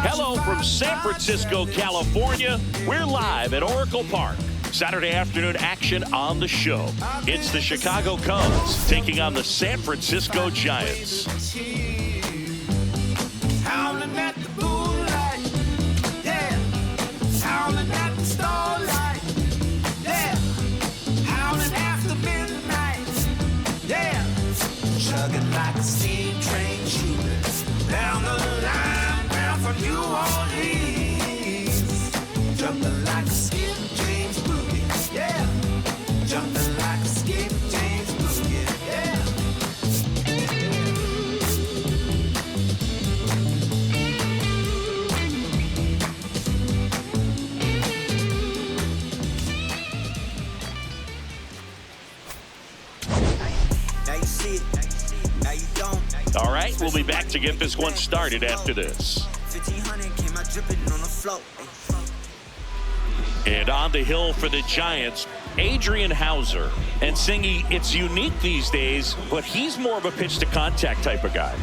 Hello from San Francisco, California. We're live at Oracle Park. Saturday afternoon action on the show. It's the Chicago Cubs taking on the San Francisco Giants. Howling at the moonlight, yeah. Howling at the starlight, yeah. Howling after midnight, yeah. Chugging like a steam train, shooting down the line, bound for New Orleans. Jumping like a skip James Boogie, yeah. Jumping like a skip James Boogie, yeah. All right, we'll be back to get this one started after this. And on the hill for the Giants, Adrian Housey. And Singy, it's unique these days, but he's more of a pitch-to-contact type of guy.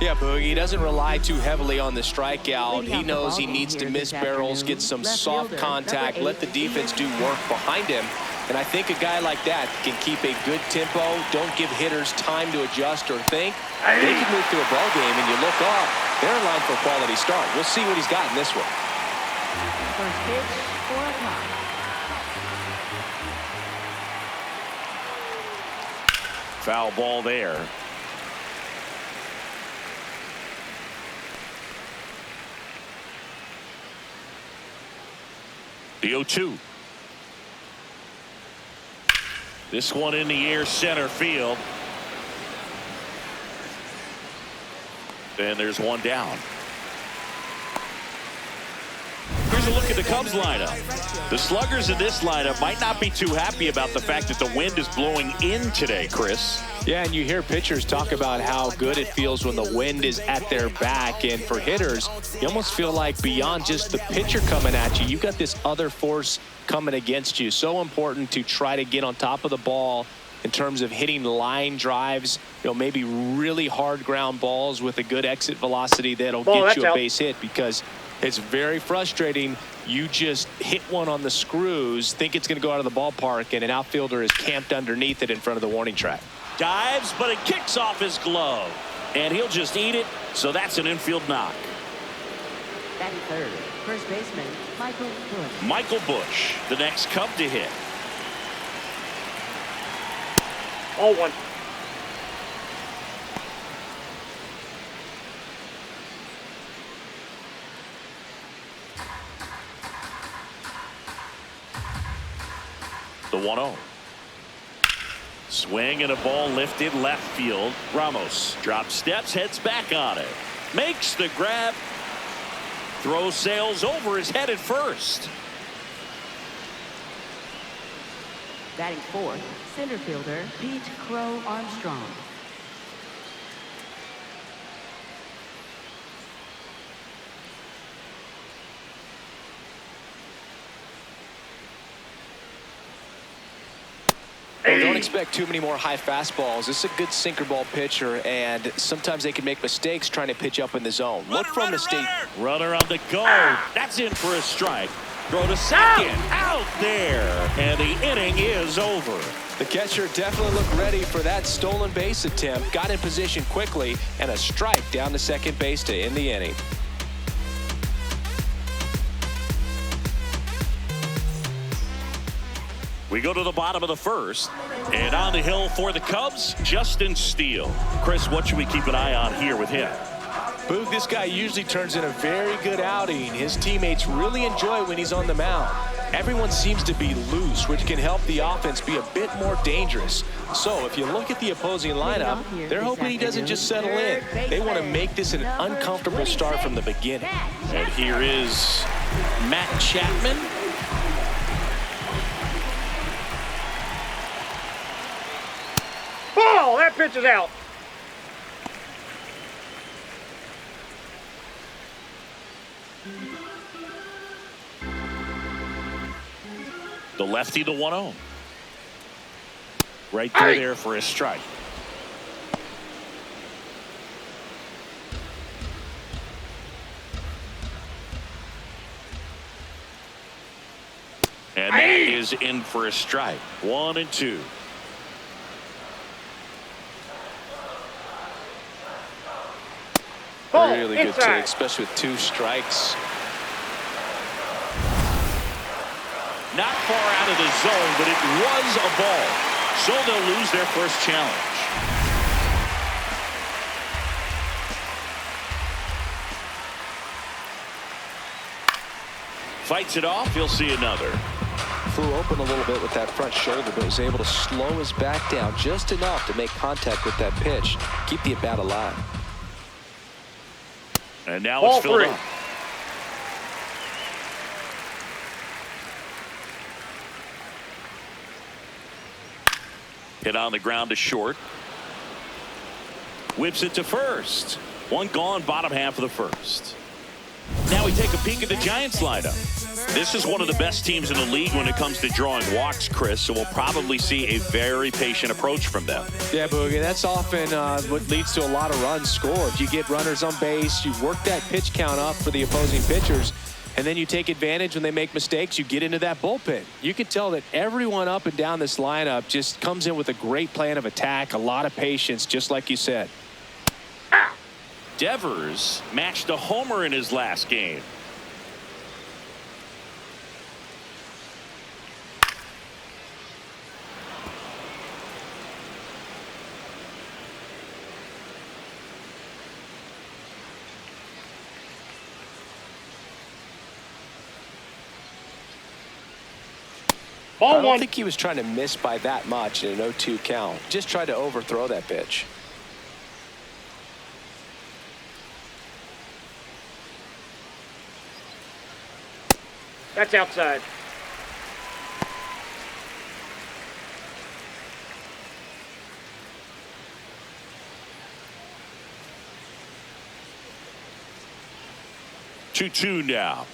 Yeah, Boogie, he doesn't rely too heavily on the strikeout. He knows he needs to miss barrels, get some soft contact, let the defense do work behind him. And I think a guy like that can keep a good tempo, don't give hitters time to adjust or think. They can move through a ball game, and you look up, they're in line for a quality start. We'll see what he's got in this one. First pitch, 4 o'clock. Foul ball there. The 0-2. This one in the air, center field. And there's one down. Here's a look at the Cubs lineup. The sluggers in this lineup might not be too happy about the fact that the wind is blowing in today, Chris. Yeah, and you hear pitchers talk about how good it feels when the wind is at their back. And for hitters, you almost feel like beyond just the pitcher coming at you, you've got this other force coming against you. So important to try to get on top of the ball in terms of hitting line drives, maybe really hard ground balls with a good exit velocity that'll get you a base hit, because it's very frustrating. You just hit one on the screws, think it's going to go out of the ballpark, and an outfielder is camped underneath it in front of the warning track. Dives, but it kicks off his glove, and he'll just eat it, so that's an infield knock. Batting third, first baseman, Michael Busch. Michael Busch, the next Cub to hit. 0-1. The 1-0. Swing and a ball lifted left field. Ramos drops steps, heads back on it. Makes the grab. Throw sails over his head at first. Batting fourth, center fielder, Pete Crow-Armstrong. Well, don't expect too many more high fastballs. This is a good sinker ball pitcher, and sometimes they can make mistakes trying to pitch up in the zone. Look from the state. Runner on the go. That's in for a strike. Throw to second. Out there. And the inning is over. The catcher definitely looked ready for that stolen base attempt. Got in position quickly, and a strike down to second base to end the inning. We go to the bottom of the first, and on the hill for the Cubs, Justin Steele. Chris, what should we keep an eye on here with him? Boog, this guy usually turns in a very good outing. His teammates really enjoy when he's on the mound. Everyone seems to be loose, which can help the offense be a bit more dangerous. So if you look at the opposing lineup, they're hoping he doesn't just settle in. They want to make this an uncomfortable start from the beginning. And here is Matt Chapman. Ball! That pitch is out. The lefty, the 1-0. Right through there for a strike. And that is in for a strike. 1-2. Really good take, especially with 2 strikes. Not far out of the zone, but it was a ball. So they'll lose their first challenge. Fights it off. He'll see another. Flew open a little bit with that front shoulder, but was able to slow his back down just enough to make contact with that pitch. Keep the at-bat alive. And now it's filled up. Hit on the ground to short. Whips it to first. One gone, bottom half of the first. Now we take a peek at the Giants lineup. This is one of the best teams in the league when it comes to drawing walks, Chris, so we'll probably see a very patient approach from them. Yeah, Boogie, that's often what leads to a lot of runs scored. You get runners on base, you work that pitch count up for the opposing pitchers, and then you take advantage when they make mistakes. You get into that bullpen. You can tell that everyone up and down this lineup just comes in with a great plan of attack, a lot of patience, just like you said. Devers matched a homer in his last game. I don't think he was trying to miss by that much in an 0-2 count. Just tried to overthrow that pitch. That's outside. Two now.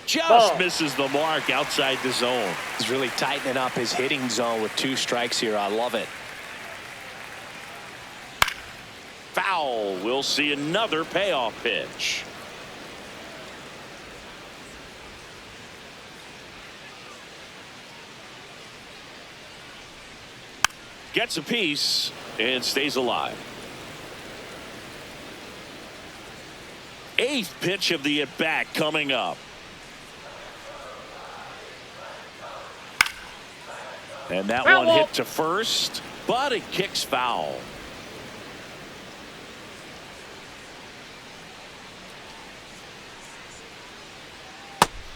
Just misses the mark outside the zone. He's really tightening up his hitting zone with 2 strikes here. I love it. Foul. We'll see another payoff pitch. Gets a piece and stays alive. 8th pitch of the at-bat coming up. And that one hit to first, but it kicks foul.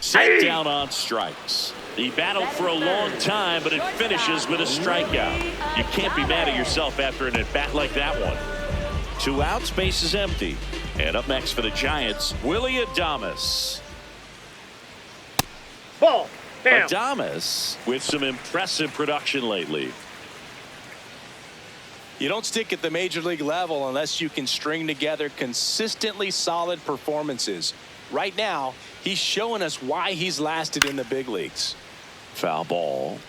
Set down on strikes. He battled for a long time, but it finishes with a strikeout. You can't be mad at yourself after an at-bat like that one. 2 outs, base is empty. And up next for the Giants, Willy Adames. Ball. Bam. Adames with some impressive production lately. You don't stick at the major league level unless you can string together consistently solid performances. Right now, he's showing us why he's lasted in the big leagues. Foul ball.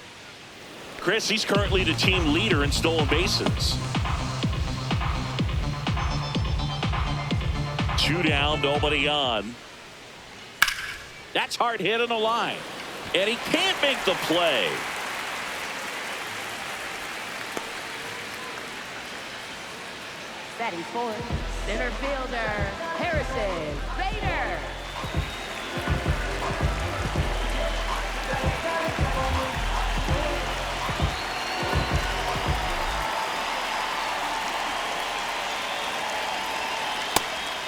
Chris, he's currently the team leader in stolen bases. 2 down, nobody on. That's hard hit on the line. And he can't make the play. Batting fourth, center fielder, Harrison Bader.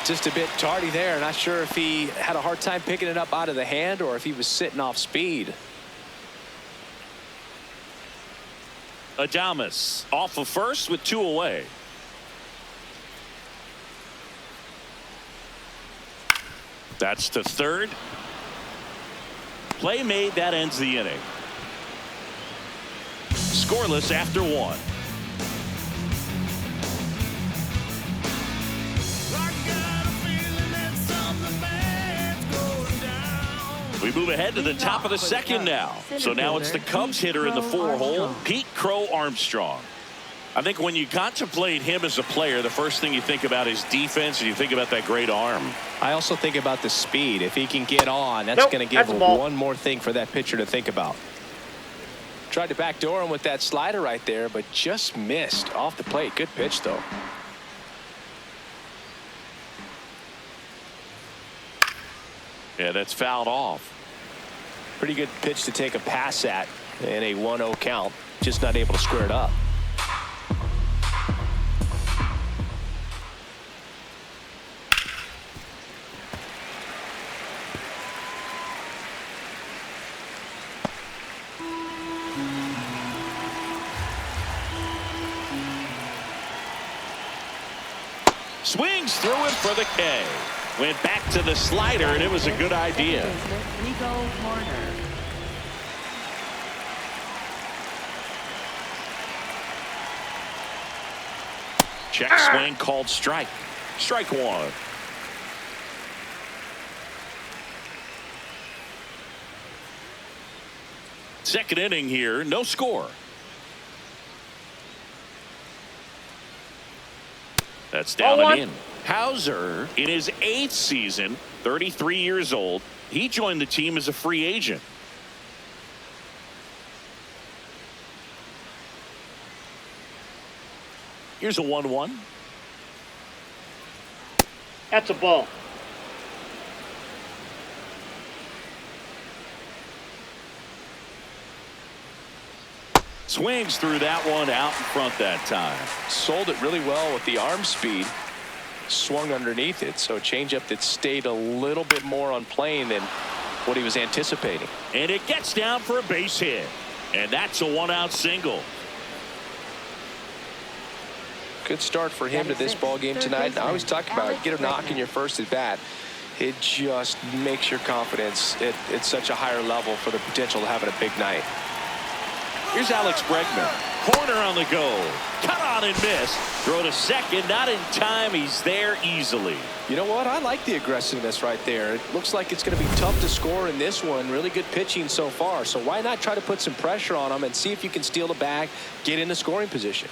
Just a bit tardy there. Not sure if he had a hard time picking it up out of the hand or if he was sitting off speed. Adames off of first with 2 away. That's to third. Play made. That ends the inning. Scoreless after 1. I got a feeling that something We move ahead to the top of the second now. So now it's the Cubs hitter in the 4-hole, Pete Crow-Armstrong. I think when you contemplate him as a player, the first thing you think about is defense, and you think about that great arm. I also think about the speed. If he can get on, that's going to give one more thing for that pitcher to think about. Tried to backdoor him with that slider right there, but just missed off the plate. Good pitch, though. Yeah, that's fouled off. Pretty good pitch to take a pass at in a 1-0 count. Just not able to square it up. Swings through it for the K. Went back to the slider, and it was a good idea. Nico Hoerner. Check swing called strike. Strike one. Second inning here, no score. That's down and in. Hauser, in his 8th season, 33 years old, he joined the team as a free agent. Here's a 1-1. That's a ball. Swings through that one out in front that time. Sold it really well with the arm speed. Swung underneath it, so a changeup that stayed a little bit more on plane than what he was anticipating. And it gets down for a base hit. And that's a 1-out single. Good start for him to this ball game tonight. And I always talk about it. Get a knock in your first at bat. It just makes your confidence at such a higher level for the potential of having a big night. Here's Alex Bregman. Corner on the go. Cut on and miss. Throw to second. Not in time. He's there easily. You know what? I like the aggressiveness right there. It looks like it's going to be tough to score in this one. Really good pitching so far. So why not try to put some pressure on him and see if you can steal the bag, get in the scoring position.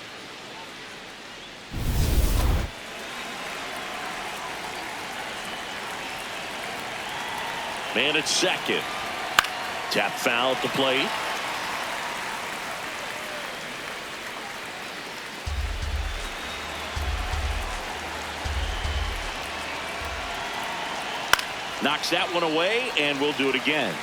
Man at second. Tap foul at the plate. Knocks that one away, and we'll do it again.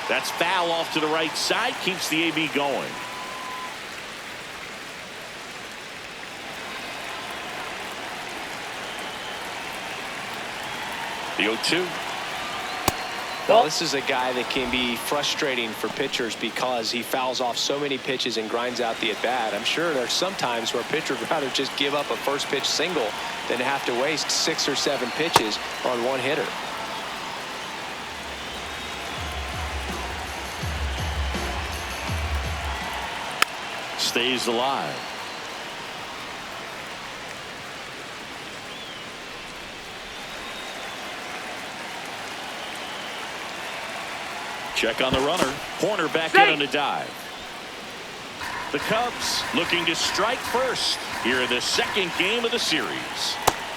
That's foul off to the right side, keeps the AB going. The 0-2. Well, this is a guy that can be frustrating for pitchers because he fouls off so many pitches and grinds out the at-bat. I'm sure there's some times where a pitcher would rather just give up a first pitch single than have to waste 6 or 7 pitches on one hitter. Stays alive. Check on the runner. Hoerner back in on a dive. The Cubs looking to strike first here in the second game of the series.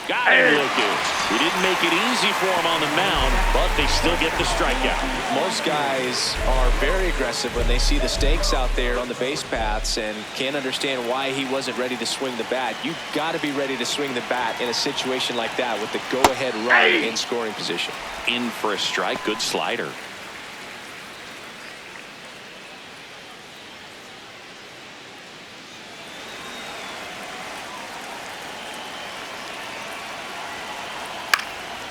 Got him looking. He didn't make it easy for him on the mound, but they still get the strikeout. Most guys are very aggressive when they see the stakes out there on the base paths and can't understand why he wasn't ready to swing the bat. You've got to be ready to swing the bat in a situation like that with the go-ahead run in scoring position. In for a strike. Good slider.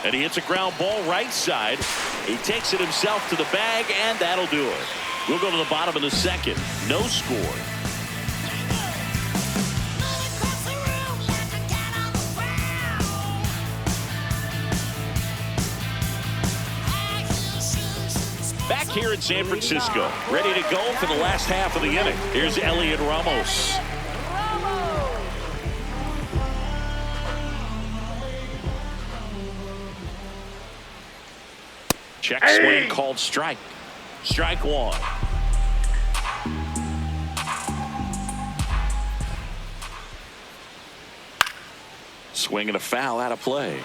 And he hits a ground ball right side. He takes it himself to the bag, and that'll do it. We'll go to the bottom of the second. No score. Back here in San Francisco, ready to go for the last half of the inning. Here's Heliot Ramos. Check swing called strike. Strike one. Swing and a foul out of play.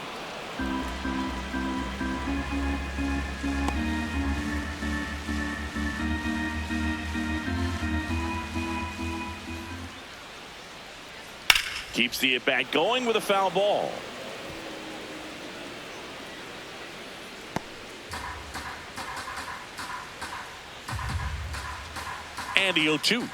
Keeps the at-bat going with a foul ball. And the 0-2.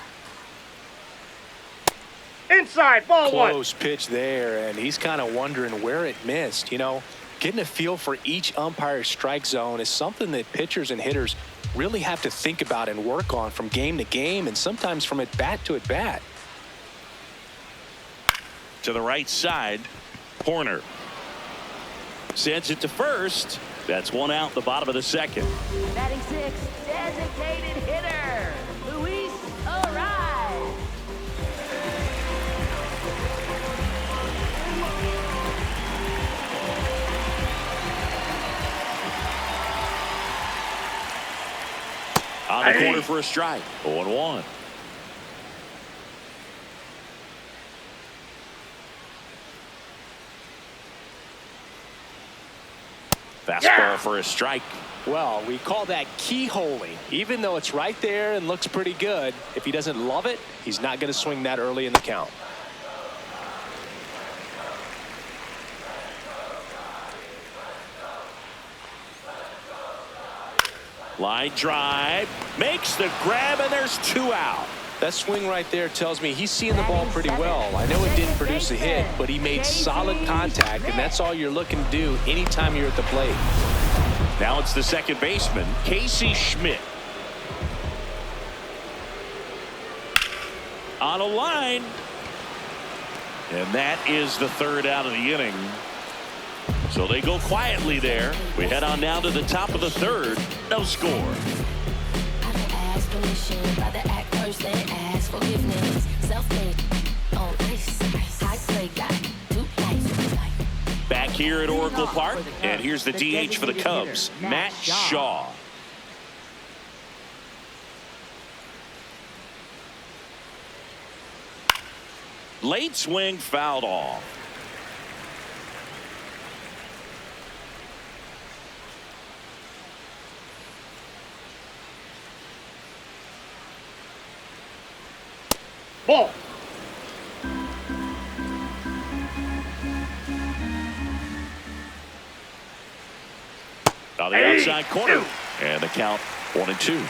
Inside, ball one. Close pitch there, and he's kind of wondering where it missed. You know, getting a feel for each umpire's strike zone is something that pitchers and hitters really have to think about and work on from game to game, and sometimes from at-bat to at-bat. To the right side, Hoerner sends it to first. That's one out in the bottom of the second. Batting sixth, designated hitter, Luis Arraez. On the corner for a strike. 0-1. Fastball for a strike. Well, we call that keyholing. Even though it's right there and looks pretty good, if he doesn't love it, he's not going to swing that early in the count. Line drive. Makes the grab, and there's 2 out. That swing right there tells me he's seeing the ball pretty well. I know it didn't produce a hit, but he made solid contact, and that's all you're looking to do anytime you're at the plate. Now it's the second baseman, Casey Schmidt. On a line. And that is the 3rd out of the inning. So they go quietly there. We head on down to the top of the 3rd. No score. Back here at Oracle Park, and here's the DH for the Cubs, Matt Shaw. Late swing fouled off. Ball. On the outside corner. And the count 1-2.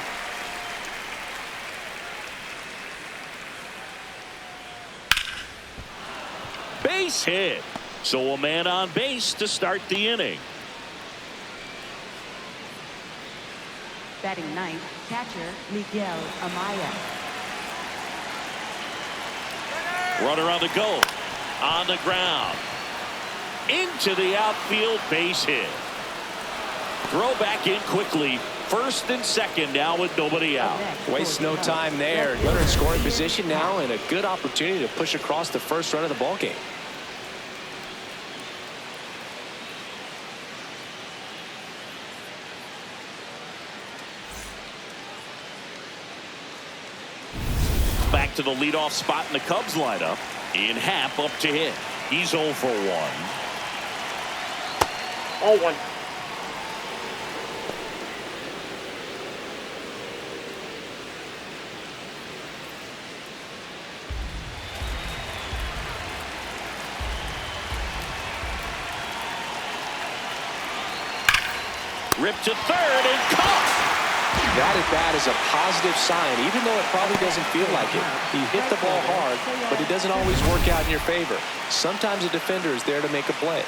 Base hit. So a man on base to start the inning. Batting ninth, catcher Miguel Amaya. Runner on the go. On the ground. Into the outfield, base hit. Throw back in quickly. First and second now with nobody out. Waste no time there. Runner in scoring position now, and a good opportunity to push across the first run of the ballgame. Back to the leadoff spot in the Cubs lineup. Iann Happ up to hit. He's 0 for 1. 0-1. Ripped to third and caught. That at bat is a positive sign, even though it probably doesn't feel like it. He hit the ball hard, but it doesn't always work out in your favor. Sometimes a defender is there to make a play.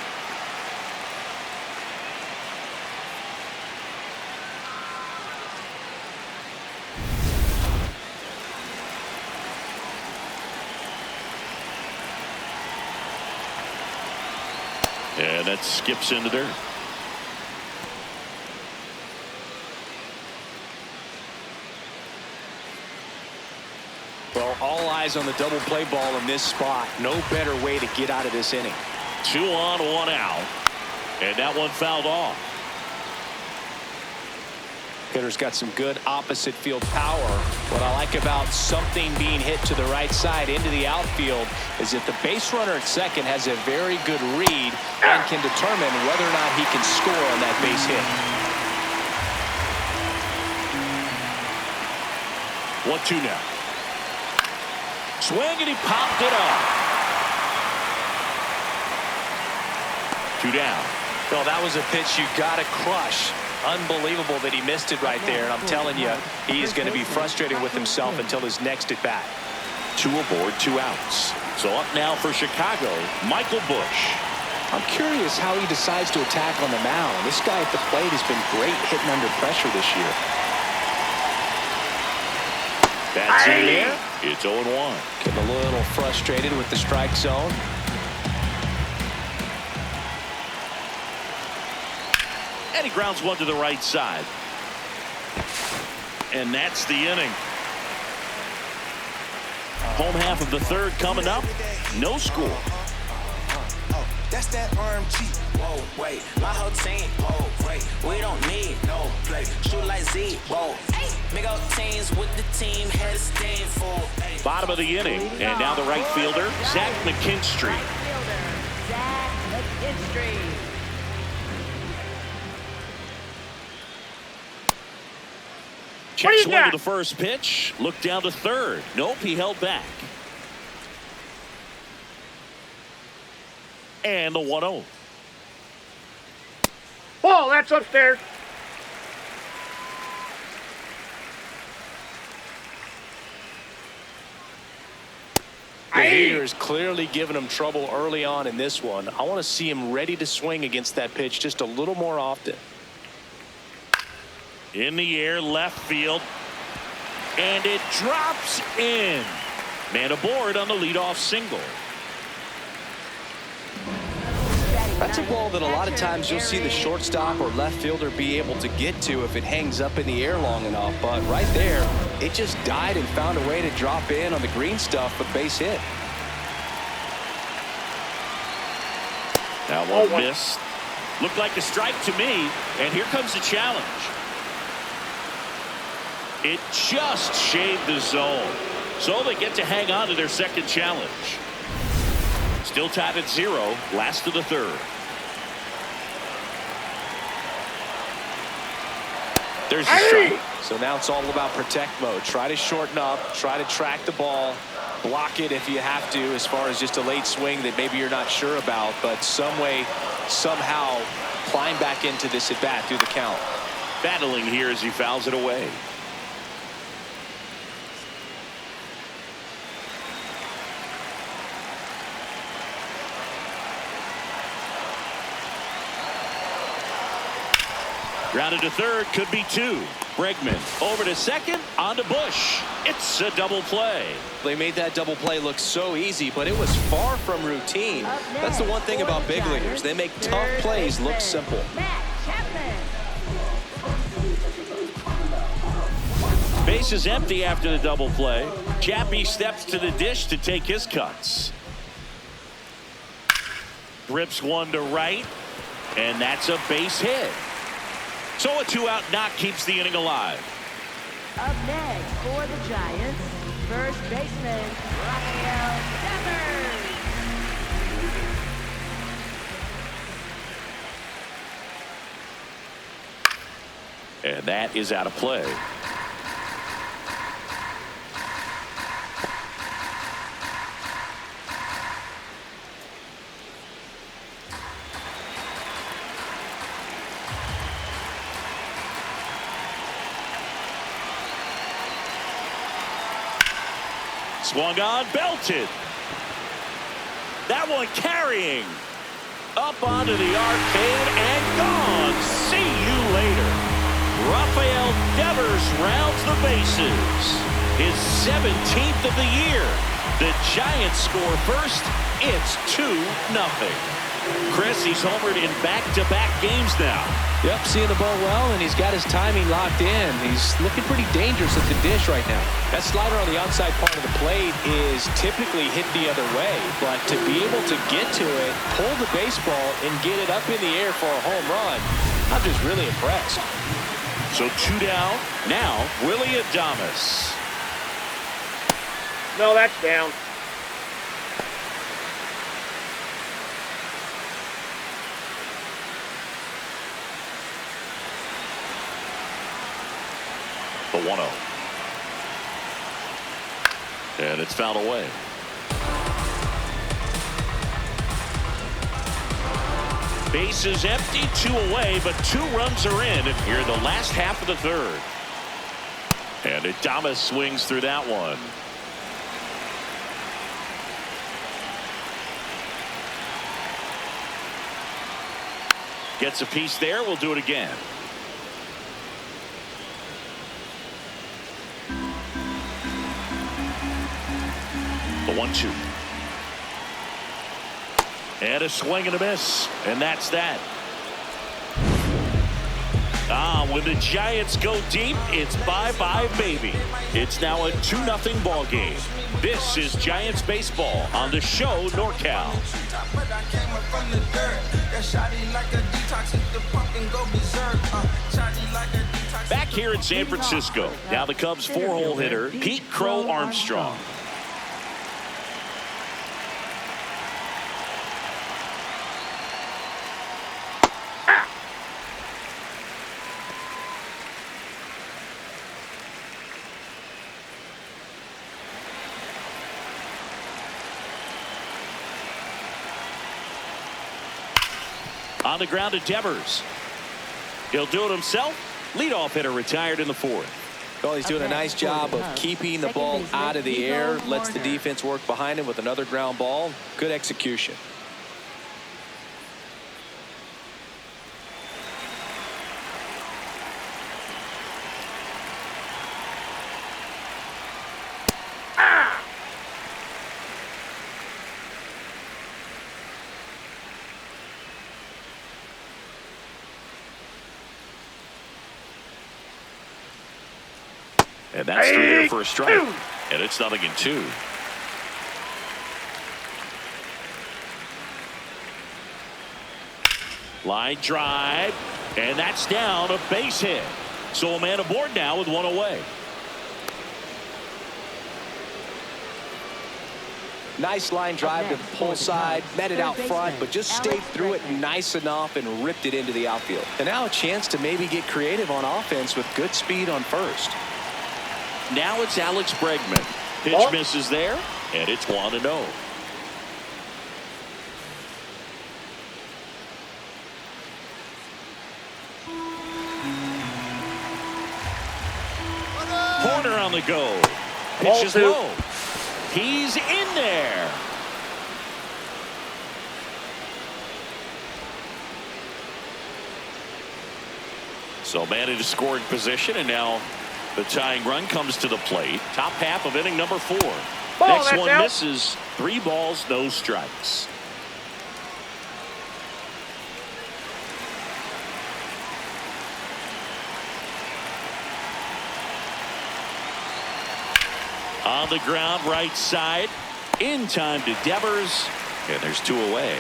And that skips into dirt. Well, all eyes on the double play ball in this spot. No better way to get out of this inning. 2 on, 1 out. And that one fouled off. Hitter's got some good opposite field power. What I like about something being hit to the right side into the outfield is if the base runner at second has a very good read and can determine whether or not he can score on that base hit. 1-2 now. Swing, and he popped it up. 2 down. Well, that was a pitch you got to crush. Unbelievable that he missed it right there. And I'm telling you, he is going to be frustrated with himself until his next at bat. 2 aboard, 2 outs. So up now for Chicago, Michael Busch. I'm curious how he decides to attack on the mound. This guy at the plate has been great hitting under pressure this year. That's in there. It's 0-1. Getting a little frustrated with the strike zone. And he grounds one to the right side. And that's the inning. Home half of the third coming up. No score. That's that RMG. Whoa, wait, my whole team. Whoa, wait, we don't need no play. Shoot like Z. Whoa, big old teams with the team. Head of steam full. Bottom of the inning. And now the right fielder, Zack McKinstry. Zack McKinstry. Check swing to the first pitch. Look down to third. Nope, he held back. And the 1-0. Ball, that's upstairs. The hitter is clearly giving him trouble early on in this one. I want to see him ready to swing against that pitch just a little more often. In the air, left field. And it drops in. Man aboard on the leadoff single. That's a ball that a lot of times you'll see the shortstop or left fielder be able to get to if it hangs up in the air long enough. But right there, it just died and found a way to drop in on the green stuff for base hit. That one missed. Looked like a strike to me. And here comes the challenge. It just shaved the zone. So they get to hang on to their second challenge. Still tied at 0. Last of the third. There's the strike. So now it's all about protect mode. Try to shorten up. Try to track the ball. Block it if you have to, as far as just a late swing that maybe you're not sure about. But some way, somehow, climb back into this at bat through the count. Battling here as he fouls it away. Grounded to third, could be 2. Bregman over to second, on to Busch. It's a double play. They made that double play look so easy, but it was far from routine. That's the one thing about big leaguers. They make tough plays look simple. Matt Chapman. Base is empty after the double play. Chappie steps to the dish to take his cuts. Rips one to right, and that's a base hit. So a 2-out knock keeps the inning alive. Up next for the Giants, first baseman Rafael Devers. And that is out of play. Swung on, belted. That one carrying. Up onto the arcade and gone. See you later. Rafael Devers rounds the bases. His 17th of the year. The Giants score first. It's 2-0. Chris, he's homered in back-to-back games now. Yep, seeing the ball well, and he's got his timing locked in. He's looking pretty dangerous at the dish right now. That slider on the outside part of the plate is typically hit the other way, but to be able to get to it, pull the baseball, and get it up in the air for a home run, I'm just really impressed. So 2 down. Now, Willie Adames. No, that's down. The 1-0. And it's fouled away. Bases empty, 2 away, but 2 runs are in here in the last half of the third. And Adames swings through that one. Gets a piece there. We'll do it again. The 1-2. And a swing and a miss. And that's that. When the Giants go deep, it's bye-bye, baby. It's now a 2-0 ball game. This is Giants baseball on the show NorCal. Back here in San Francisco, now the Cubs 4-hole hitter, Pete Crow-Armstrong. On the ground to Devers. He'll do it himself. Leadoff hitter retired in the 4th. Well, he's doing a nice job of keeping the ball out of the air. Lets the defense work behind him with another ground ball. Good execution. And that's through there for a strike. And it's 0-2. Line drive. And that's down, a base hit. So a man aboard now with 1 away. Nice line drive to the pull side, met it out front, but just stayed through it nice enough and ripped it into the outfield. And now a chance to maybe get creative on offense with good speed on first. Now it's Alex Bregman. Pitch misses there, and it's 1-0. Hoerner on the go. Pitch is low. He's in there. So man in scoring position, and now the tying run comes to the plate. Top half of inning number 4. Next one misses. 3 balls, no strikes. On the ground, right side. In time to Devers. And there's 2 away.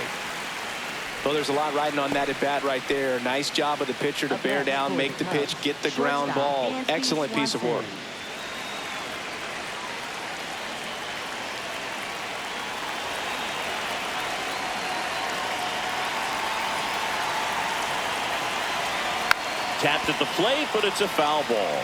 Well, there's a lot riding on that at bat right there. Nice job of the pitcher to bear down, make the pitch, get the ground ball. Excellent piece of work. Tapped at the plate, but it's a foul ball.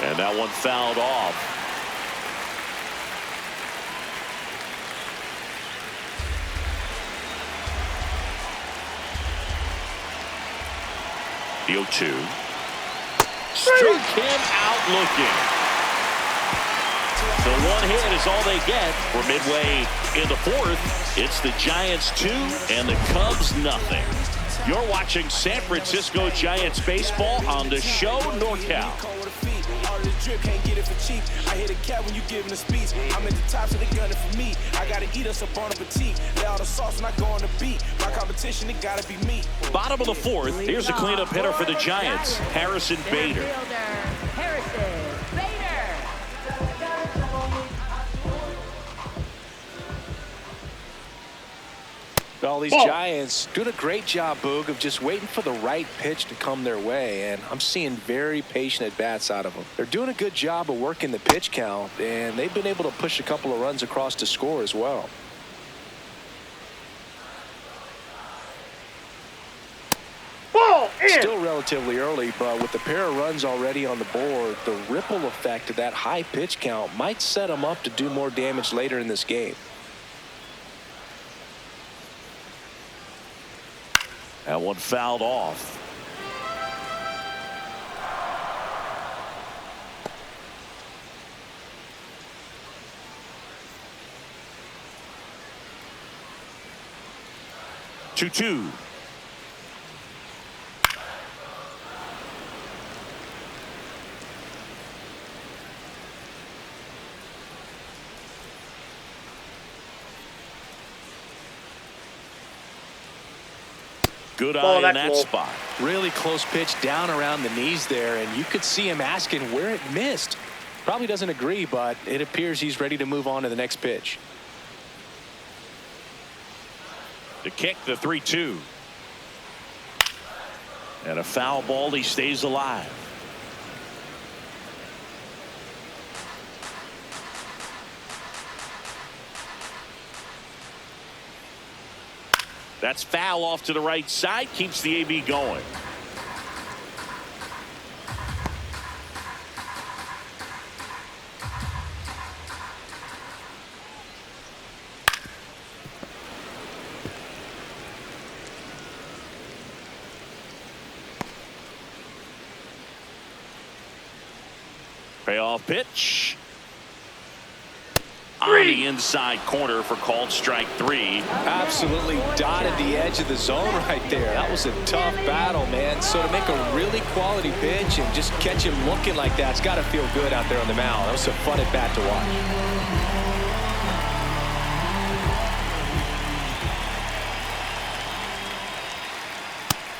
And that one fouled off. The 0-2. Struck him out looking. The 1 hit is all they get. We're midway in the 4th. It's the Giants 2 and the Cubs nothing. You're watching San Francisco Giants baseball on the show NorCal. Can't get it for cheap. I hit a cat when you giving a speech. I'm at the top, so they gunning for me. I gotta eat us up on a petite. Lay all the sauce when I go on the beat. My competition, it gotta be me. Bottom of the fourth. Here's a cleanup hitter for the Giants, Harrison Bader. All these Giants doing a great job, Boog, of just waiting for the right pitch to come their way, and I'm seeing very patient at-bats out of them. They're doing a good job of working the pitch count, and they've been able to push a couple of runs across to score as well. Ball in. Still relatively early, but with the pair of runs already on the board, the ripple effect of that high pitch count might set them up to do more damage later in this game. That one fouled off. Two. Good eye in that spot. Really close pitch down around the knees there, and you could see him asking where it missed. Probably doesn't agree, but it appears he's ready to move on to the next pitch. To kick the 3-2. And a foul ball, he stays alive. That's foul off to the right side, keeps the AB going. Payoff pitch. On the inside corner for called strike 3. Absolutely dotted the edge of the zone right there. That was a tough battle, man. So to make a really quality pitch and just catch him looking like that, it's got to feel good out there on the mound. That was a fun at bat to watch.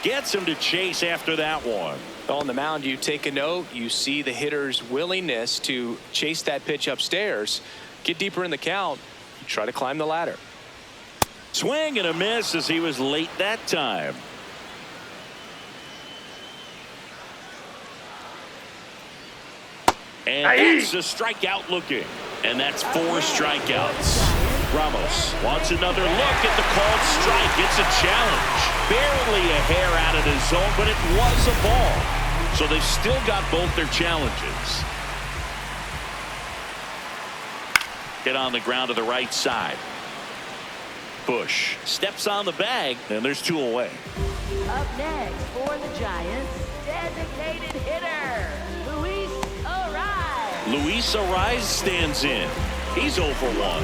Gets him to chase after that one. On the mound, you take a note. You see the hitter's willingness to chase that pitch upstairs. Get deeper in the count. Try to climb the ladder. Swing and a miss as he was late that time. And that's a strikeout looking. And that's 4 strikeouts. Ramos wants another look at the called strike. It's a challenge. Barely a hair out of the zone, but it was a ball. So they've still got both their challenges. Get on the ground to the right side. Busch steps on the bag, and there's 2 away. Up next for the Giants, designated hitter, Luis Arraez. Luis Arraez stands in. He's 0 for 1.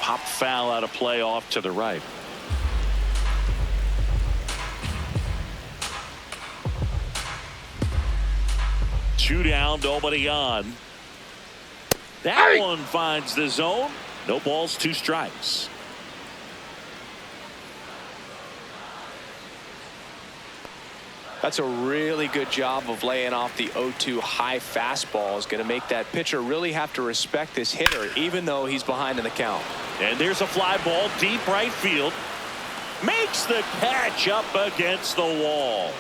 Pop foul out of play off to the right. Two down, nobody on. That one finds the zone. No balls, 2 strikes. That's a really good job of laying off the 0-2 high fastball. Is going to make that pitcher really have to respect this hitter, even though he's behind in the count. And there's a fly ball deep right field. Makes the catch up against the wall.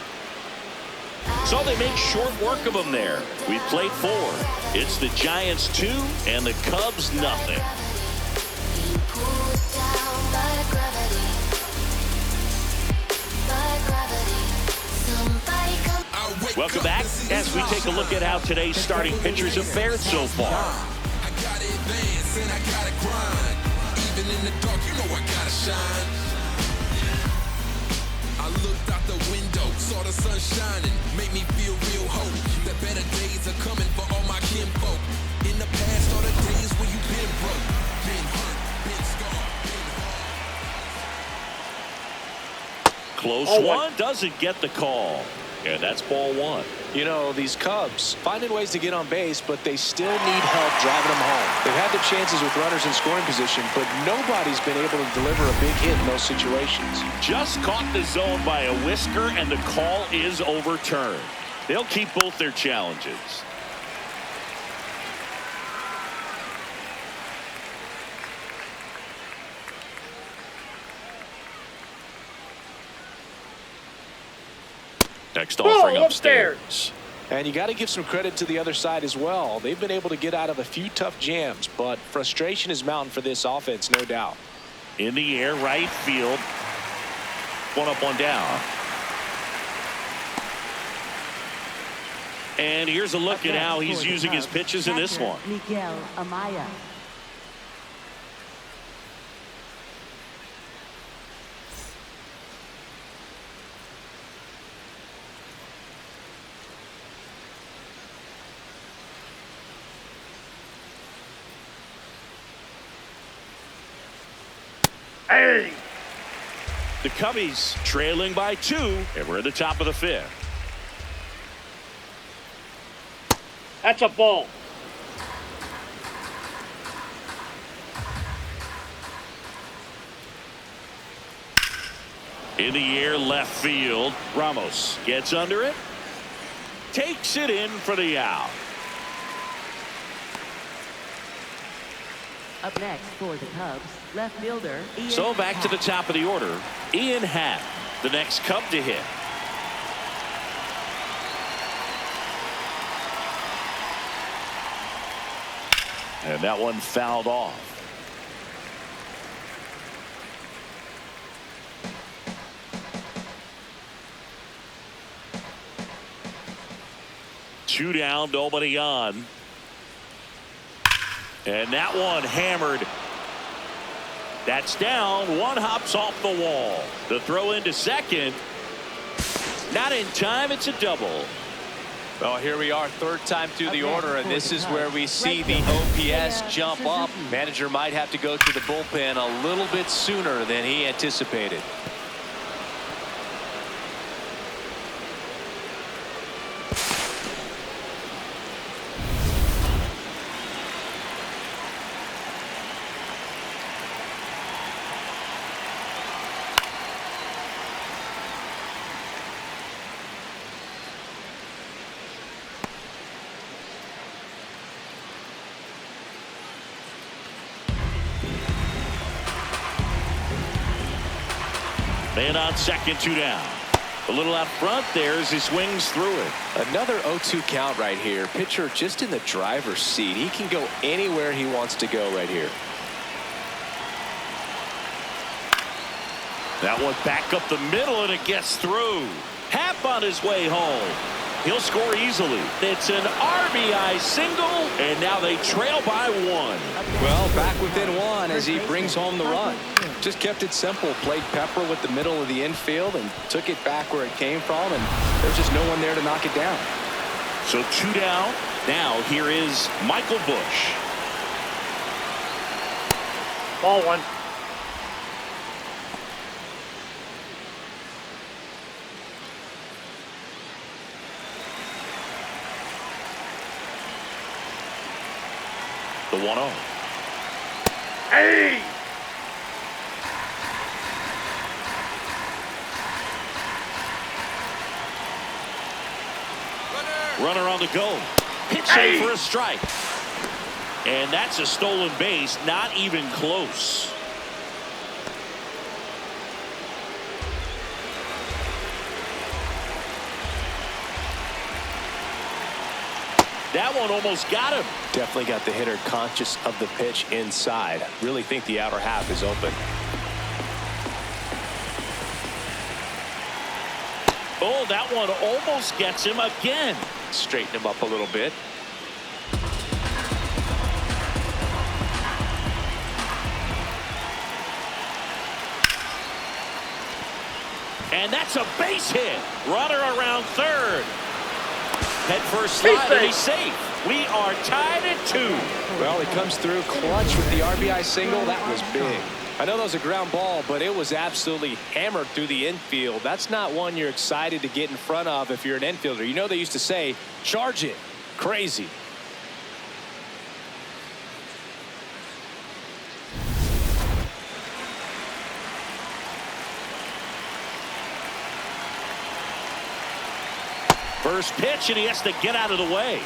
So they make short work of him there. We've played 4. It's the Giants 2 and the Cubs nothing. Welcome back as we take a look at how today's starting pitchers have fared so far. I gotta advance and I gotta grind. Even in the dark, you know I gotta shine. I looked out the window, saw the sun shining, made me feel real hope that better days are coming for all my kinfolk. In the past, all the days Close one, doesn't get the call. And that's ball one. You know, these Cubs finding ways to get on base, but they still need help driving them home. They've had the chances with runners in scoring position, but nobody's been able to deliver a big hit in those situations. Just caught the zone by a whisker, and the call is overturned. They'll keep both their challenges. Next offering upstairs. And you got to give some credit to the other side as well. They've been able to get out of a few tough jams, but frustration is mounting for this offense, no doubt. In the air, right field. One up, one down. And here's a look at how he's using his pitches in this one. Miguel Amaya. Hey! The Cubbies trailing by 2, and we're at the top of the 5th. That's a ball. In the air, left field. Ramos gets under it. Takes it in for the out. Up next for the Cubs, left fielder Iann So back to the top of the order. Iann Happ, the next Cub to hit. And that one fouled off. Two down, nobody on. And that one hammered. That's down. One hops off the wall. The throw into second. Not in time. It's a double. Well, here we are, third time through the order, and this is where we see the OPS jump up. Manager might have to go to the bullpen a little bit sooner than he anticipated. Man on second, 2 down. A little out front there as he swings through it. Another 0-2 count right here. Pitcher just in the driver's seat. He can go anywhere he wants to go right here. That one back up the middle, and it gets through. Happ on his way home. He'll score easily. It's an RBI single, and now they trail by 1. Well, back within 1 as he brings home the run. Just kept it simple. Played pepper with the middle of the infield and took it back where it came from, and there's just no one there to knock it down. So 2 down. Now here is Michael Busch. Ball one. The 1-0. Hey! Runner on the go. Pitching for a strike. And that's a stolen base. Not even close. That one almost got him. Definitely got the hitter conscious of the pitch inside. Really think the outer half is open. Oh, that one almost gets him again. Straighten him up a little bit. And that's a base hit. Runner around third. Head first slide, and he's safe. We are tied at 2. Well, he comes through clutch with the RBI single. That was big. I know that was a ground ball, but it was absolutely hammered through the infield. That's not one you're excited to get in front of if you're an infielder. You know they used to say, charge it. Crazy. First pitch, and he has to get out of the way.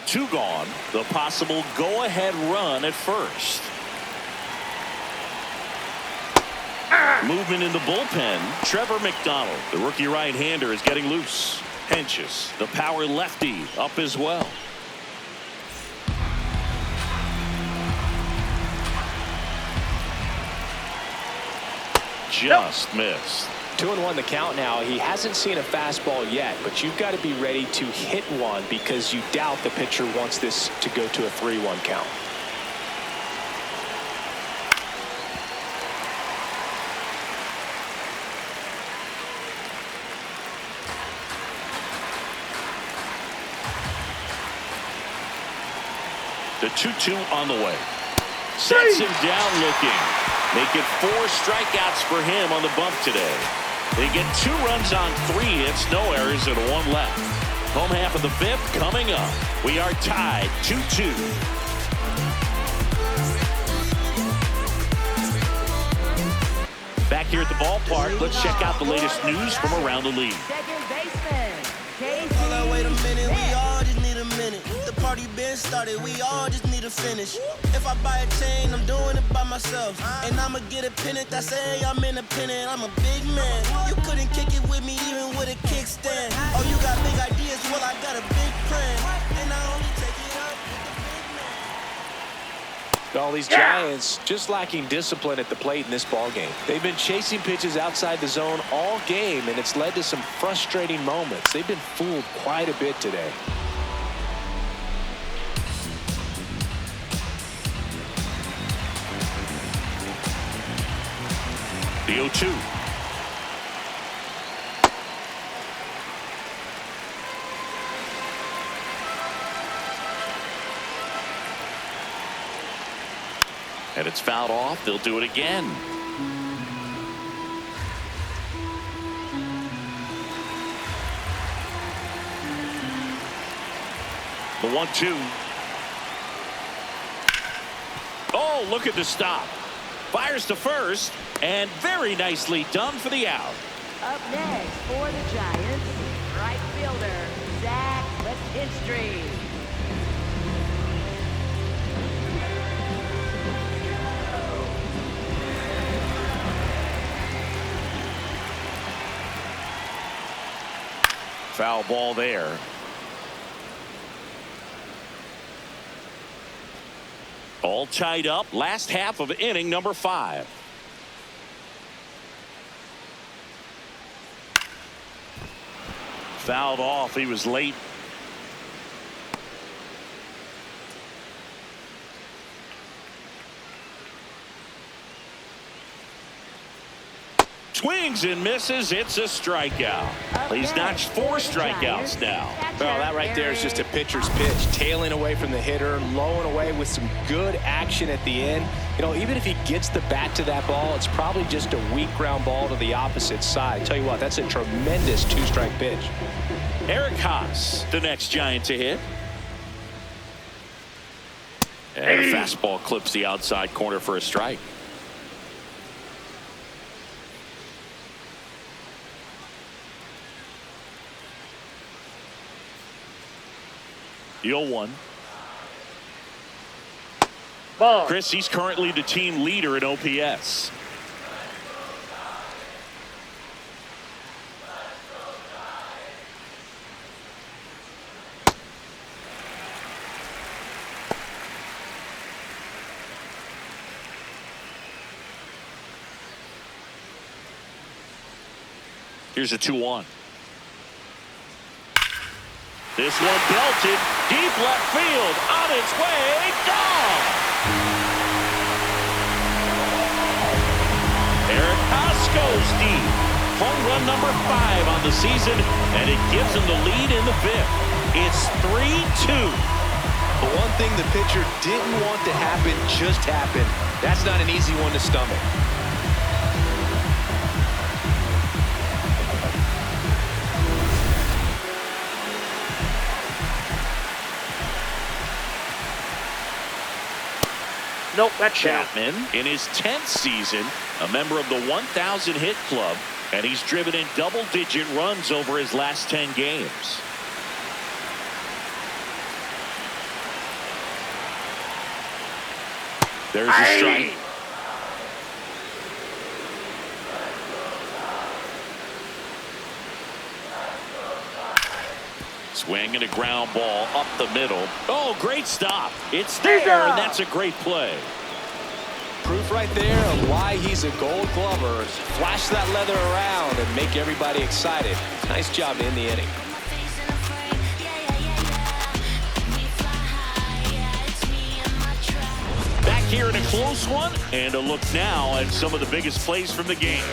Two gone. The possible go-ahead run at first. Movement in the bullpen. Trevor McDonald, the rookie right-hander, is getting loose. Henches, the power lefty, up as well. Just missed. 2-1 the count now. He hasn't seen a fastball yet, but you've got to be ready to hit one because you doubt the pitcher wants this to go to a 3-1 count. The 2-2 on the way. Sets him down looking. Make it 4 strikeouts for him on the bump today. They get 2 runs on 3 hits, no errors, and 1 left. Home half of the 5th coming up. We are tied 2-2. Back here at the ballpark, let's check out the latest news from around the league. Second baseman, Casey Wait a minute, we Schmidt. all just need a minute. The party been started, we all just need to finish. If I buy a chain, I'm doing it by myself. And I'ma get a pennant that say I'm independent. I'm a big man. You couldn't kick it with me even with a kickstand. Oh, you got big ideas? Well, I got a big plan. And I only take it up with the big man. All these Giants just lacking discipline at the plate in this ball game. They've been chasing pitches outside the zone all game, and it's led to some frustrating moments. They've been fooled quite a bit today. The 0-2. And it's fouled off. They'll do it again. The 1-2. Oh, look at the stop. Fires to first, and very nicely done for the out. Up next for the Giants, right fielder, Zack McKinstry. Foul ball there. All tied up. Last half of inning number 5. Fouled off. He was late. Swings and misses. It's a strikeout. He's notched 4 strikeouts now. Well, that right there is just a pitcher's pitch. Tailing away from the hitter, lowing away with some good action at the end. You know, even if he gets the bat to that ball, it's probably just a weak ground ball to the opposite side. Tell you what, that's a tremendous 2-strike pitch. Eric Haase, the next Giant to hit. And a fastball clips the outside corner for a strike. The 0-1. Ball. Chris, he's currently the team leader in OPS. Here's a 2-1. This one belted deep left field, on its way, gone. Eric Haase goes deep. Home run number 5 on the season, and it gives him the lead in the 5th. It's 3-2. The one thing the pitcher didn't want to happen just happened. That's not an easy one to stomach. Nope, that's Chapman in his 10th season, a member of the 1,000 hit club, and he's driven in double-digit runs over his last 10 games. There's a strike. Swing and a ground ball up the middle. Oh, great stop. It's there, and that's a great play. Proof right there of why he's a Gold Glover. Flash that leather around and make everybody excited. Nice job to end the inning. Back here in a close one, and a look now at some of the biggest plays from the game.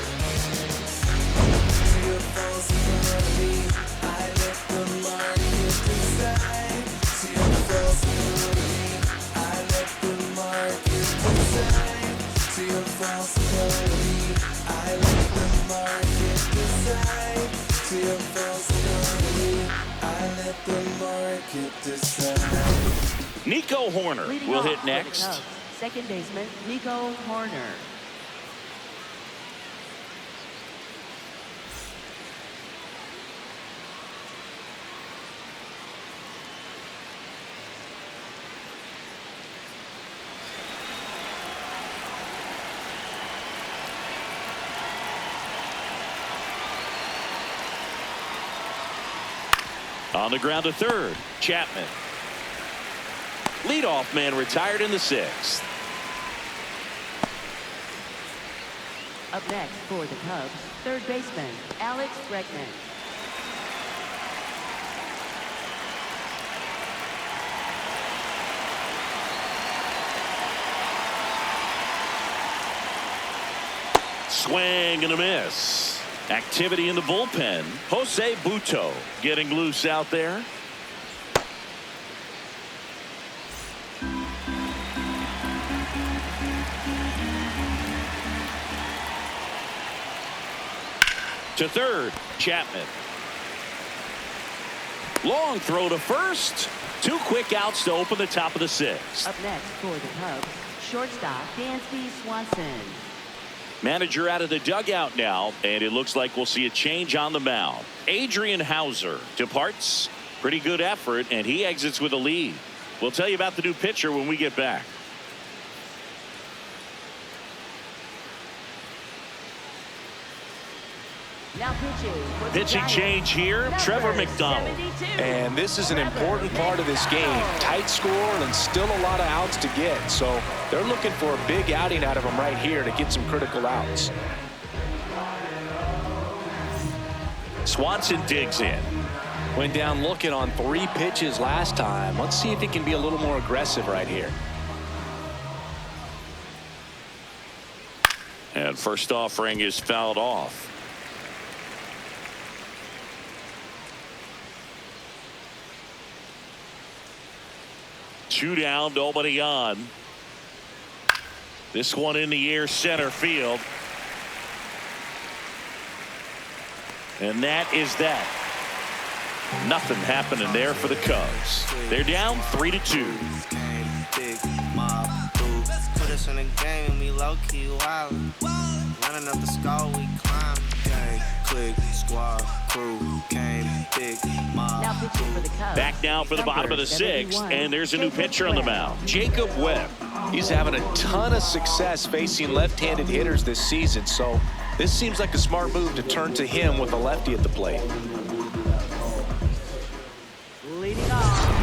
Nico Hoerner will hit next. Second baseman Nico Hoerner. On the ground to third, Chapman. Leadoff man retired in the 6th. Up next for the Cubs, third baseman Alex Bregman. Swing and a miss. Activity in the bullpen. Jose Butto getting loose out there. To third, Chapman. Long throw to first. 2 quick outs to open the top of the 6th. Up next for the Cubs, shortstop Dansby Swanson. Manager out of the dugout now, and it looks like we'll see a change on the mound. Adrian Housey departs. Pretty good effort, and he exits with a lead. We'll tell you about the new pitcher when we get back. Now pitching change here, Trevor McDonald. And this is an important part of this game. Tight score and still a lot of outs to get. So they're looking for a big outing out of him right here to get some critical outs. Swanson digs in. Went down looking on 3 pitches last time. Let's see if he can be a little more aggressive right here. And first offering is fouled off. Two down, nobody on. This one in the air, center field. And that is that. Nothing happening there for the Cubs. They're down 3-2. Put us in the game and we low-key wildin'. Running up the score, we climb. Gang, click, squad, crew, came, big, mob. Back now for the bottom of the 6th, and there's a new pitcher on the mound, Jacob Webb. He's having a ton of success facing left-handed hitters this season, so this seems like a smart move to turn to him with a lefty at the plate.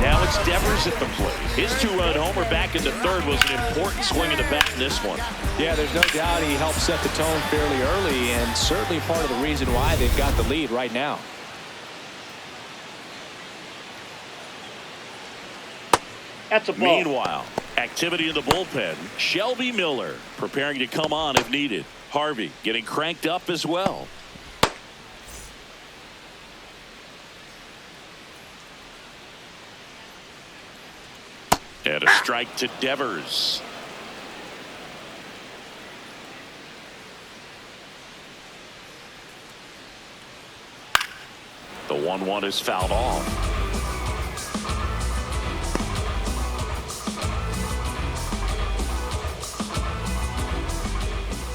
Now it's Devers at the plate. His 2-run homer back into third was an important swing of the bat in this one. Yeah, there's no doubt he helped set the tone fairly early, and certainly part of the reason why they've got the lead right now. That's a ball. Meanwhile, activity in the bullpen. Shelby Miller preparing to come on if needed. Harvey getting cranked up as well. And a strike to Devers. The 1-1 is fouled off.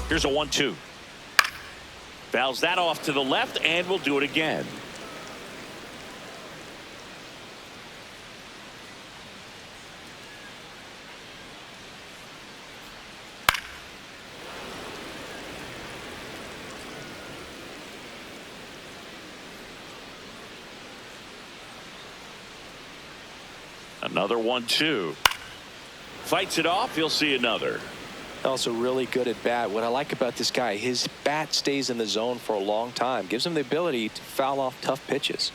Here's a 1-2. Fouls that off to the left, and we'll do it again. Another 1-2. Fights it off. He'll see another. Also really good at bat. What I like about this guy, his bat stays in the zone for a long time. Gives him the ability to foul off tough pitches.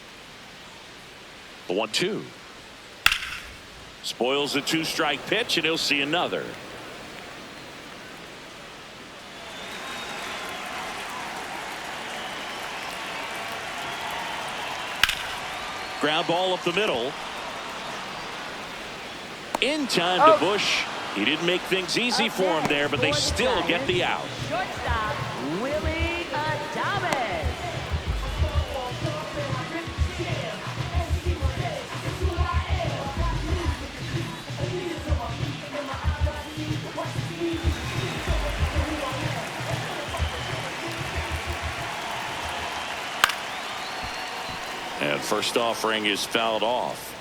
The 1-2. Spoils the 2-strike pitch, and he'll see another. Ground ball up the middle. In time to Busch. He didn't make things easy for him there, but they still get the out. Shortstop, Willie Adames. And first offering is fouled off.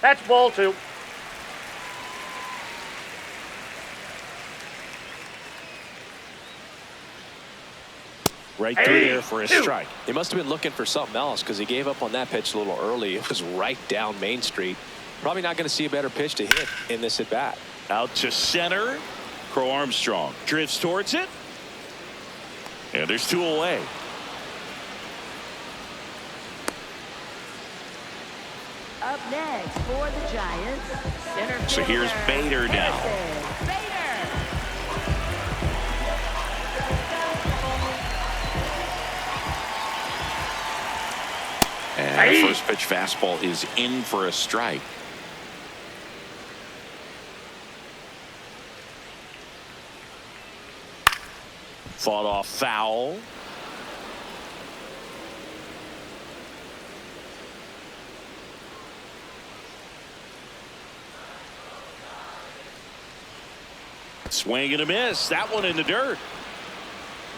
That's ball 2. Right through there for a strike. He must have been looking for something else because he gave up on that pitch a little early. It was right down Main Street. Probably not going to see a better pitch to hit in this at bat. Out to center. Crow-Armstrong drifts towards it. And there's 2 away. Up next for the Giants, center So here's fielder, Bader now. Bader. And the first pitch fastball is in for a strike. Fought off foul. Swing and a miss. That one in the dirt.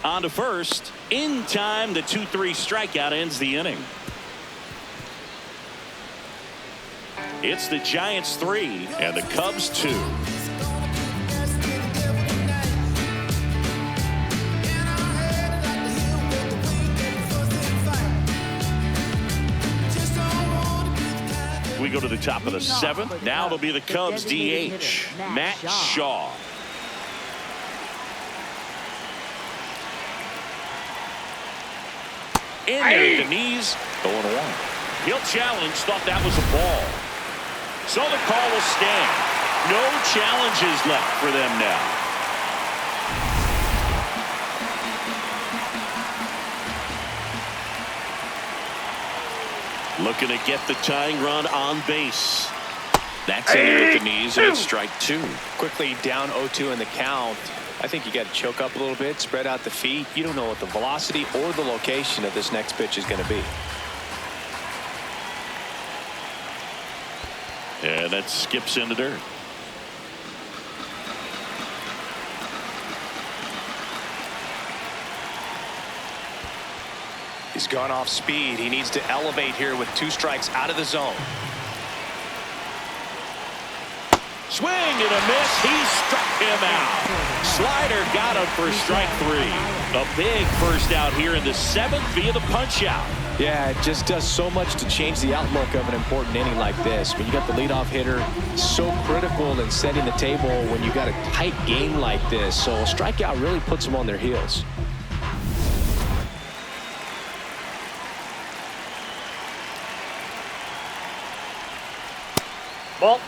On to first. In time, the 2-3 strikeout ends the inning. It's the Giants 3 and the Cubs 2. We go to the top of the 7th. Now it'll be the Cubs DH, Matt Shaw. In there at the knees. 0-1. He'll challenge. Thought that was a ball. So the call will stand. No challenges left for them now. Looking to get the tying run on base. That's in there at the knees, and it's strike 2. Quickly down 0-2 in the count. I think you got to choke up a little bit, spread out the feet. You don't know what the velocity or the location of this next pitch is going to be. And that skips in the dirt. He's gone off speed. He needs to elevate here with 2 strikes out of the zone. Swing and a miss. He struck him out. Slider got him for strike 3. A big first out here in the 7th via the punch out. Yeah, it just does so much to change the outlook of an important inning like this. When you got the leadoff hitter, so critical in setting the table when you got a tight game like this. So a strikeout really puts them on their heels. Ball.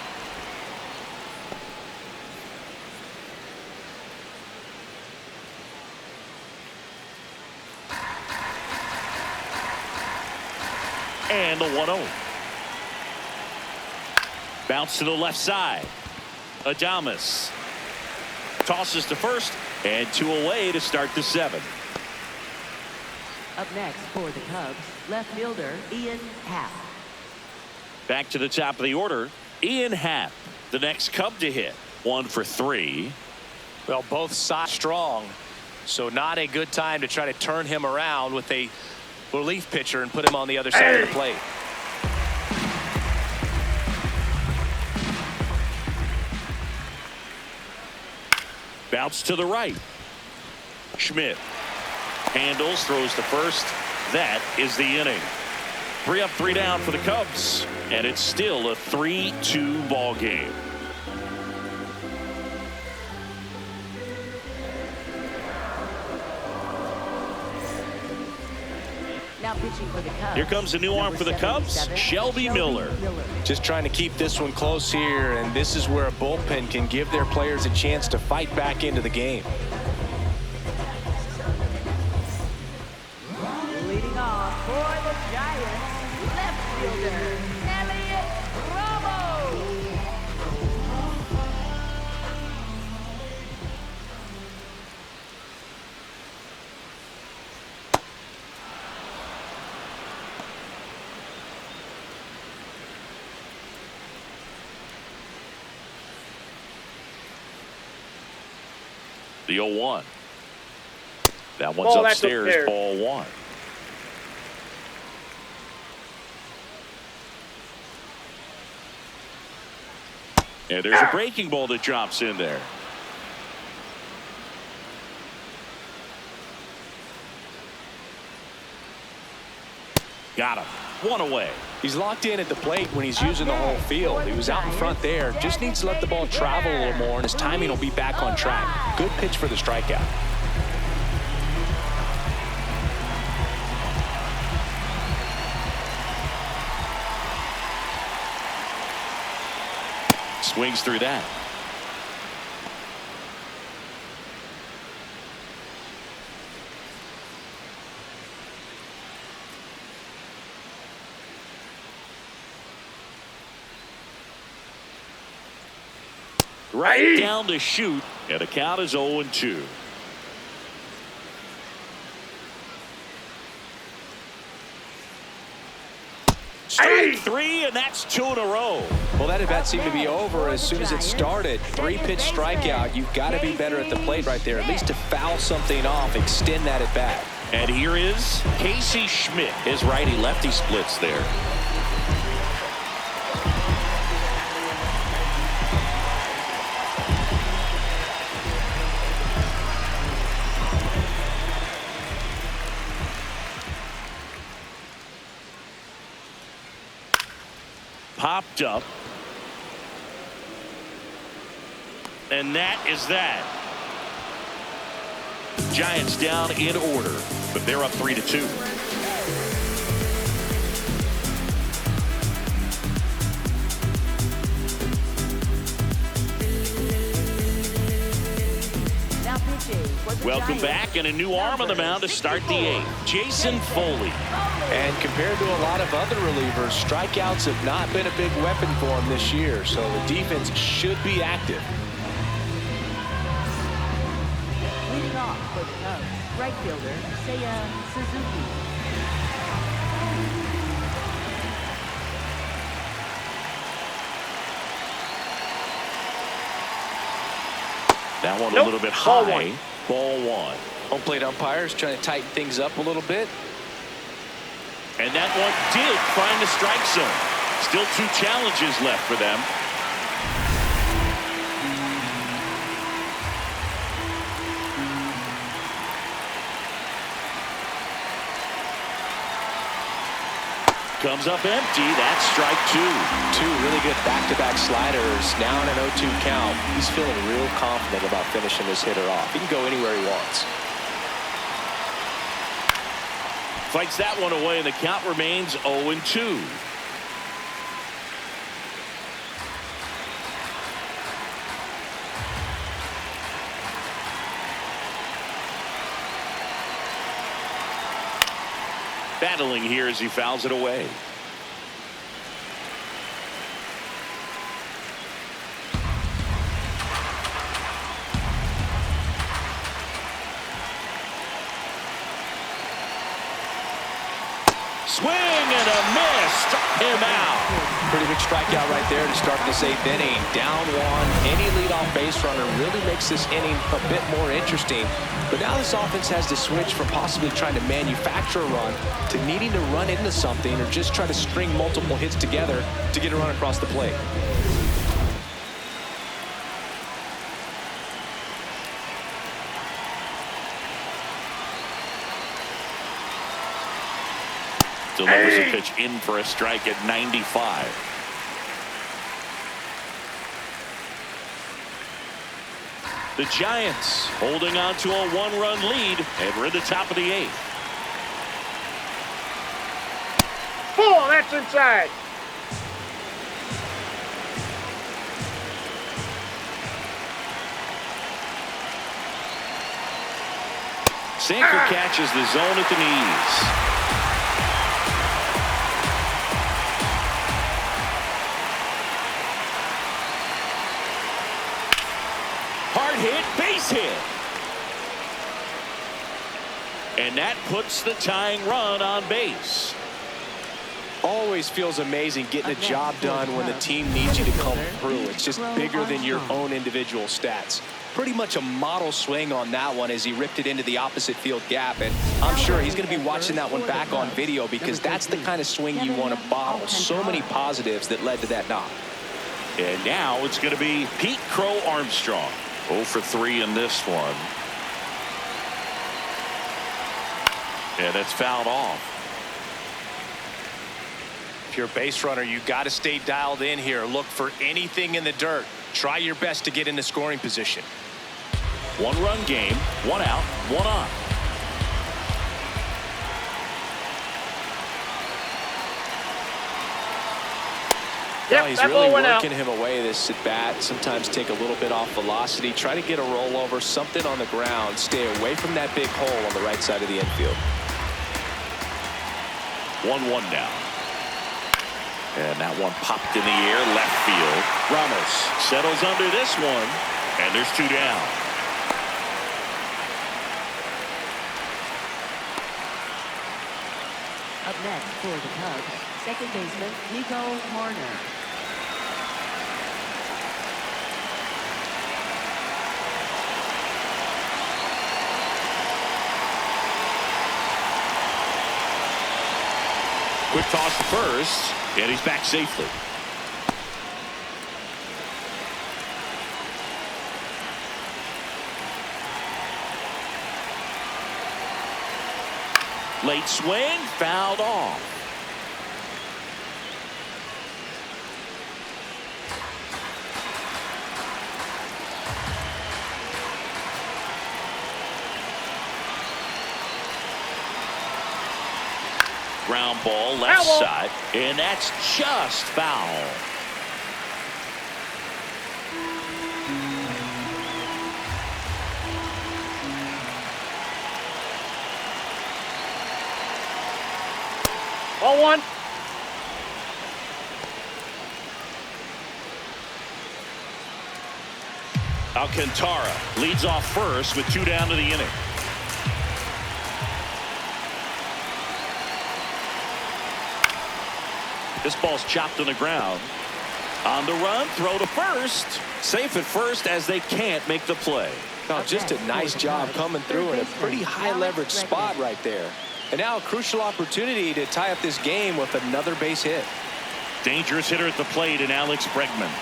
And the 1-0. Bounce to the left side. Adames tosses to first, and 2 away to start the 7th. Up next for the Cubs, left fielder Iann Happ. Back to the top of the order, Iann Happ, the next Cub to hit. 1 for 3. Well, both sides strong, so not a good time to try to turn him around with a relief pitcher and put him on the other side of the plate. Bounce to the right. Schmidt handles, throws to first. That is the inning. 3 up, 3 down for the Cubs, and it's still a 3-2 ball game. Now pitching for the Cubs. Here comes a new arm for the Cubs, Shelby Miller. Just trying to keep this one close here, and this is where a bullpen can give their players a chance to fight back into the game. Leading off for the Giants, left fielder Heliot Ramos. The 0-1. That one's Ball, that's upstairs, upstairs. ball 1. And there's a breaking ball that drops in there. Got him. 1 away. He's locked in at the plate when he's using the whole field. He was out in front there. Just needs to let the ball travel a little more, and his timing will be back on track. Good pitch for the strikeout. Swings through that. Right down to shoot, and the count is 0-2. Strike 3, and that's 2 in a row. Well, that at-bat seemed to be over as soon as it started. 3-pitch strikeout. You've got to be better at the plate right there, at least to foul something off, extend that at-bat. And here is Casey Schmidt. His righty-lefty splits there. Popped up. And that is that. Giants down in order, but they're up 3-2. Now pitching for the Welcome Giants, back, and a new arm on the mound to start the 8th. Jason Foley. And compared to a lot of other relievers, strikeouts have not been a big weapon for him this year, so the defense should be active. leading off for the Cubs, right fielder Seiya Suzuki. That one a Nope. little bit Ball high. one. Ball 1. Home plate umpires trying to tighten things up a little bit. And that one did find the strike zone. Still 2 challenges left for them. Comes up empty. That's strike 2. 2 really good back-to-back sliders. Now in an 0-2 count. He's feeling real confident about finishing this hitter off. He can go anywhere he wants. Fights that one away, and the count remains 0-2. battling here as he fouls it away. Swing and a miss. Struck him out. Pretty big strikeout right there to start this 8th inning. Down one. Any leadoff base runner really makes this inning a bit more interesting. But now this offense has to switch from possibly trying to manufacture a run to needing to run into something or just try to string multiple hits together to get a run across the plate. Delivers a pitch in for a strike at 95. The Giants holding on to a 1-run lead, and we're at the top of the 8th. Oh, that's inside. Sinker catches the zone at the knees. Hard hit, base hit. And that puts the tying run on base. Always feels amazing getting a job done when the team needs you to come through. It's just bigger than your own individual stats. Pretty much a model swing on that one as he ripped it into the opposite field gap. And I'm sure he's going to be watching that one back on video because that's the kind of swing you want to bottle. So many positives that led to that knock. And now it's going to be Pete Crow-Armstrong. 0 for 3 in this one. And it's fouled off. If you're a base runner, you got to stay dialed in here. Look for anything in the dirt. Try your best to get into scoring position. 1-run game, 1 out, 1 on. Yep, He's that really ball went out. working him away this at bat. Sometimes take a little bit off velocity. Try to get a rollover, something on the ground. Stay away from that big hole on the right side of the infield. 1-1 now. And that one popped in the air, left field. Ramos settles under this one, and there's 2 down. Up next for the Cubs, second baseman Nico Hoerner. Quick toss to first, and he's back safely. Late swing, fouled off. Ground ball, left side, and that's just foul. Ball 1. Alcantara leads off first with 2 down to the inning. This ball's chopped on the ground. On the run, throw to first. Safe at first as they can't make the play. Now, just a nice job coming through in a pretty high leverage spot right there. And now a crucial opportunity to tie up this game with another base hit. Dangerous hitter at the plate in Alex Bregman.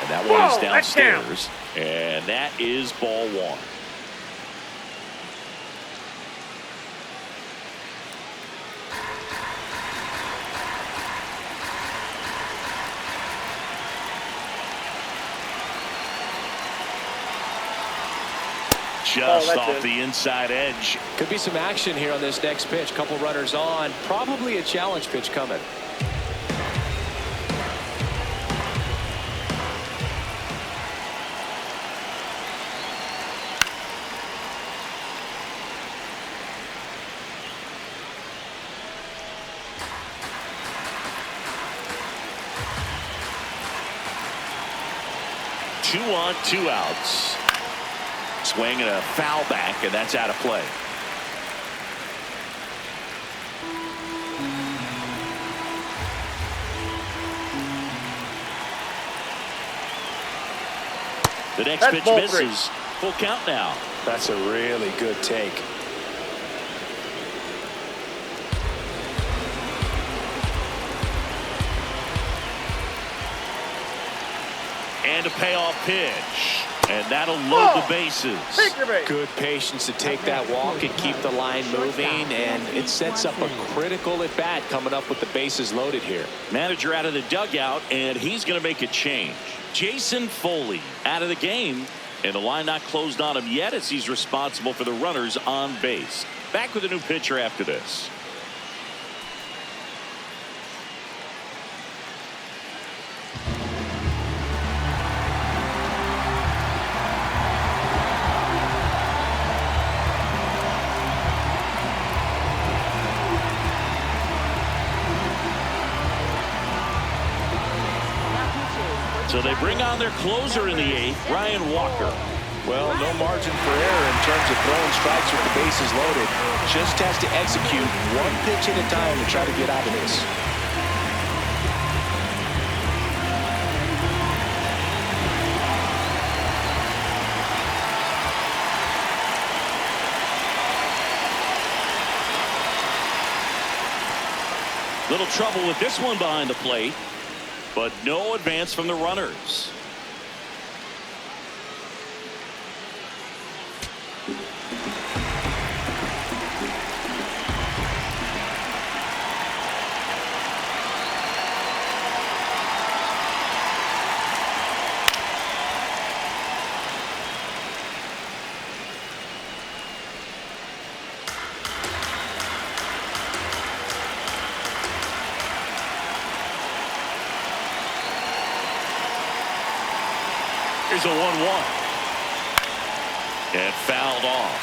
And that one is downstairs. And that is ball 1. Just off the inside edge. Could be some action here on this next pitch. Couple runners on. Probably a challenge pitch coming. 2 on, 2 outs. Swing and a foul back, and that's out of play. The next pitch misses. Full count now. That's a really good take. And a payoff pitch. And that'll load the bases. Good patience to take that walk and keep the line moving, and it sets up a critical at bat coming up with the bases loaded here. Manager out of the dugout, and he's going to make a change. Jason Foley out of the game, and the line not closed on him yet as he's responsible for the runners on base. Back with a new pitcher after this. So they bring on their closer in the 8th, Ryan Walker. Well, no margin for error in terms of throwing strikes with the bases loaded. Just has to execute one pitch at a time to try to get out of this. Little trouble with this one behind the plate, but no advance from the runners. Here's a 1-1. And fouled off.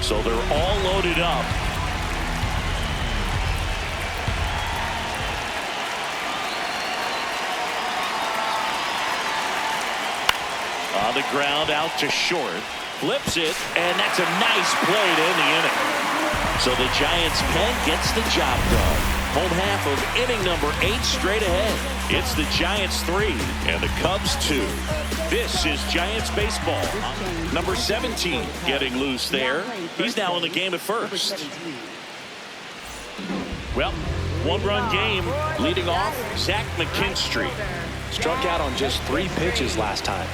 So they're all loaded up. On the ground out to short. Flips it, and that's a nice play to end the inning. So the Giants pen gets the job done. Home half of inning number 8 straight ahead. It's the Giants 3 and the Cubs 2. This is Giants baseball. Number 17 getting loose there. He's now in the game at first. Well, 1-run game leading off Zack McKinstry. Struck out on just 3 pitches last time.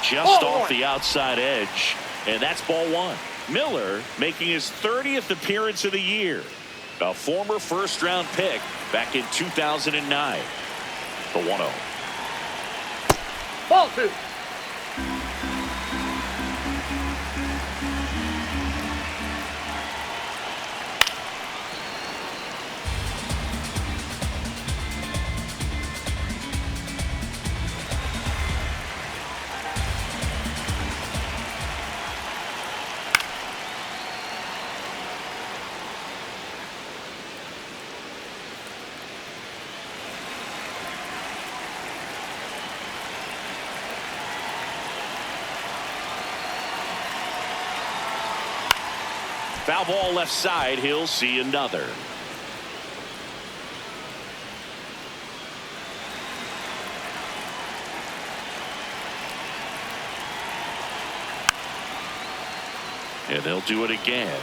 Just off the outside edge. And that's ball 1. Miller making his 30th appearance of the year. A former first-round pick back in 2009. The 1-0. Ball 2. Foul ball left side. He'll see another. And they'll do it again.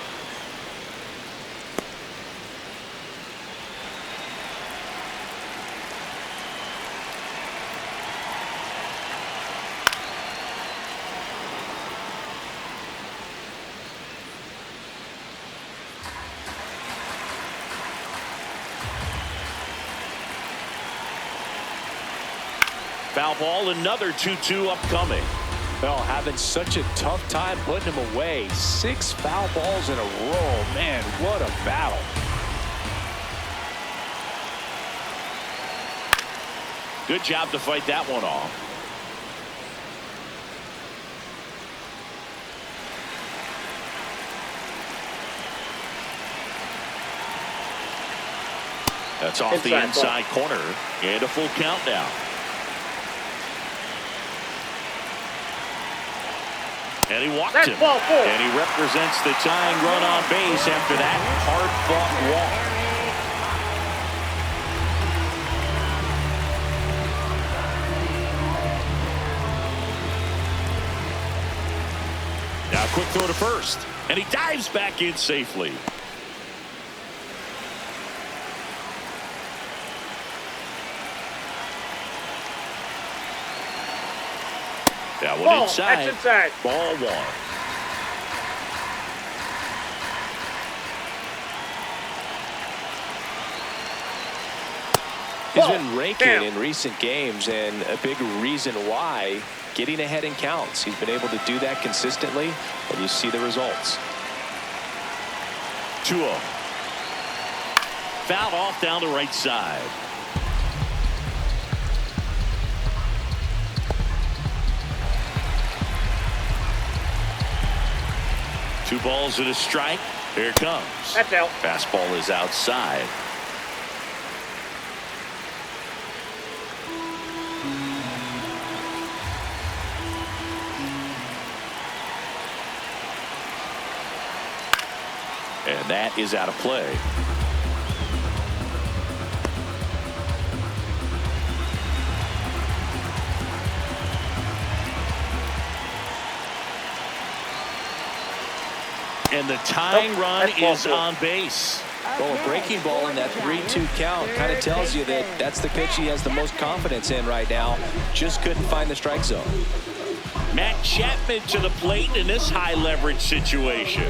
Foul ball, another 2-2 upcoming. Well, having such a tough time putting him away. 6 foul balls in a row. Man, what a battle. Good job to fight that one off. That's off the inside corner and a full count now. And he walked him. And he represents the tying run on base after that hard-fought walk. Now quick throw to first. And he dives back in safely. That one inside. That's inside. Ball one. He's been raking in recent games, and a big reason why, getting ahead in counts. He's been able to do that consistently, and you see the results. 2-0. Foul off down the right side. Two balls and a strike. Here it comes. That's out. Fastball is outside. And that is out of play. And the tying run is on base. Well, a breaking ball in that 3-2 count kind of tells you that that's the pitch he has the most confidence in right now. Just couldn't find the strike zone. Matt Chapman to the plate in this high leverage situation.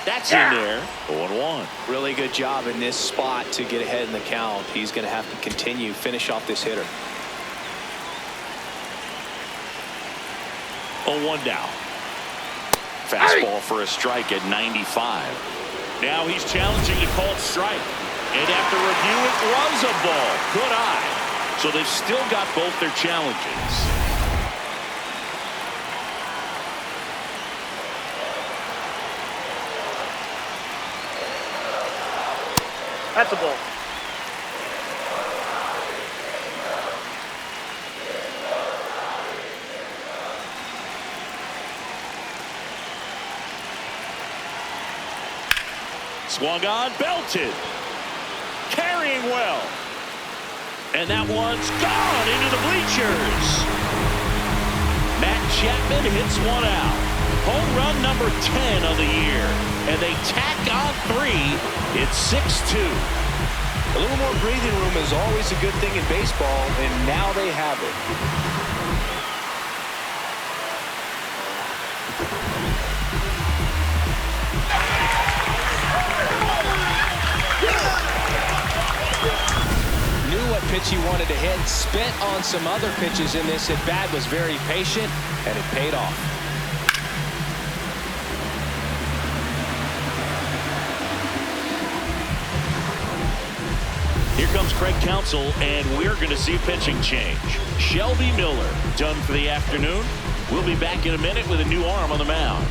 That's in there. 0-1. Really good job in this spot to get ahead in the count. He's going to have to continue finish off this hitter. 0-1 now. Fastball for a strike at 95. Now he's challenging the called strike. And after review, it was a ball. Good eye. So they've still got both their challenges. That's a ball. Swung on, belted. Carrying well. And that one's gone into the bleachers. Matt Chapman hits one out. Home run number 10 of the year. And they tack on 3. It's 6-2. A little more breathing room is always a good thing in baseball, and now they have it. What pitch he wanted to hit, spent on some other pitches in this at bat, was very patient, and it paid off. Here comes Craig Counsel, and we're going to see a pitching change. Shelby Miller done for the afternoon. We'll be back in a minute with a new arm on the mound.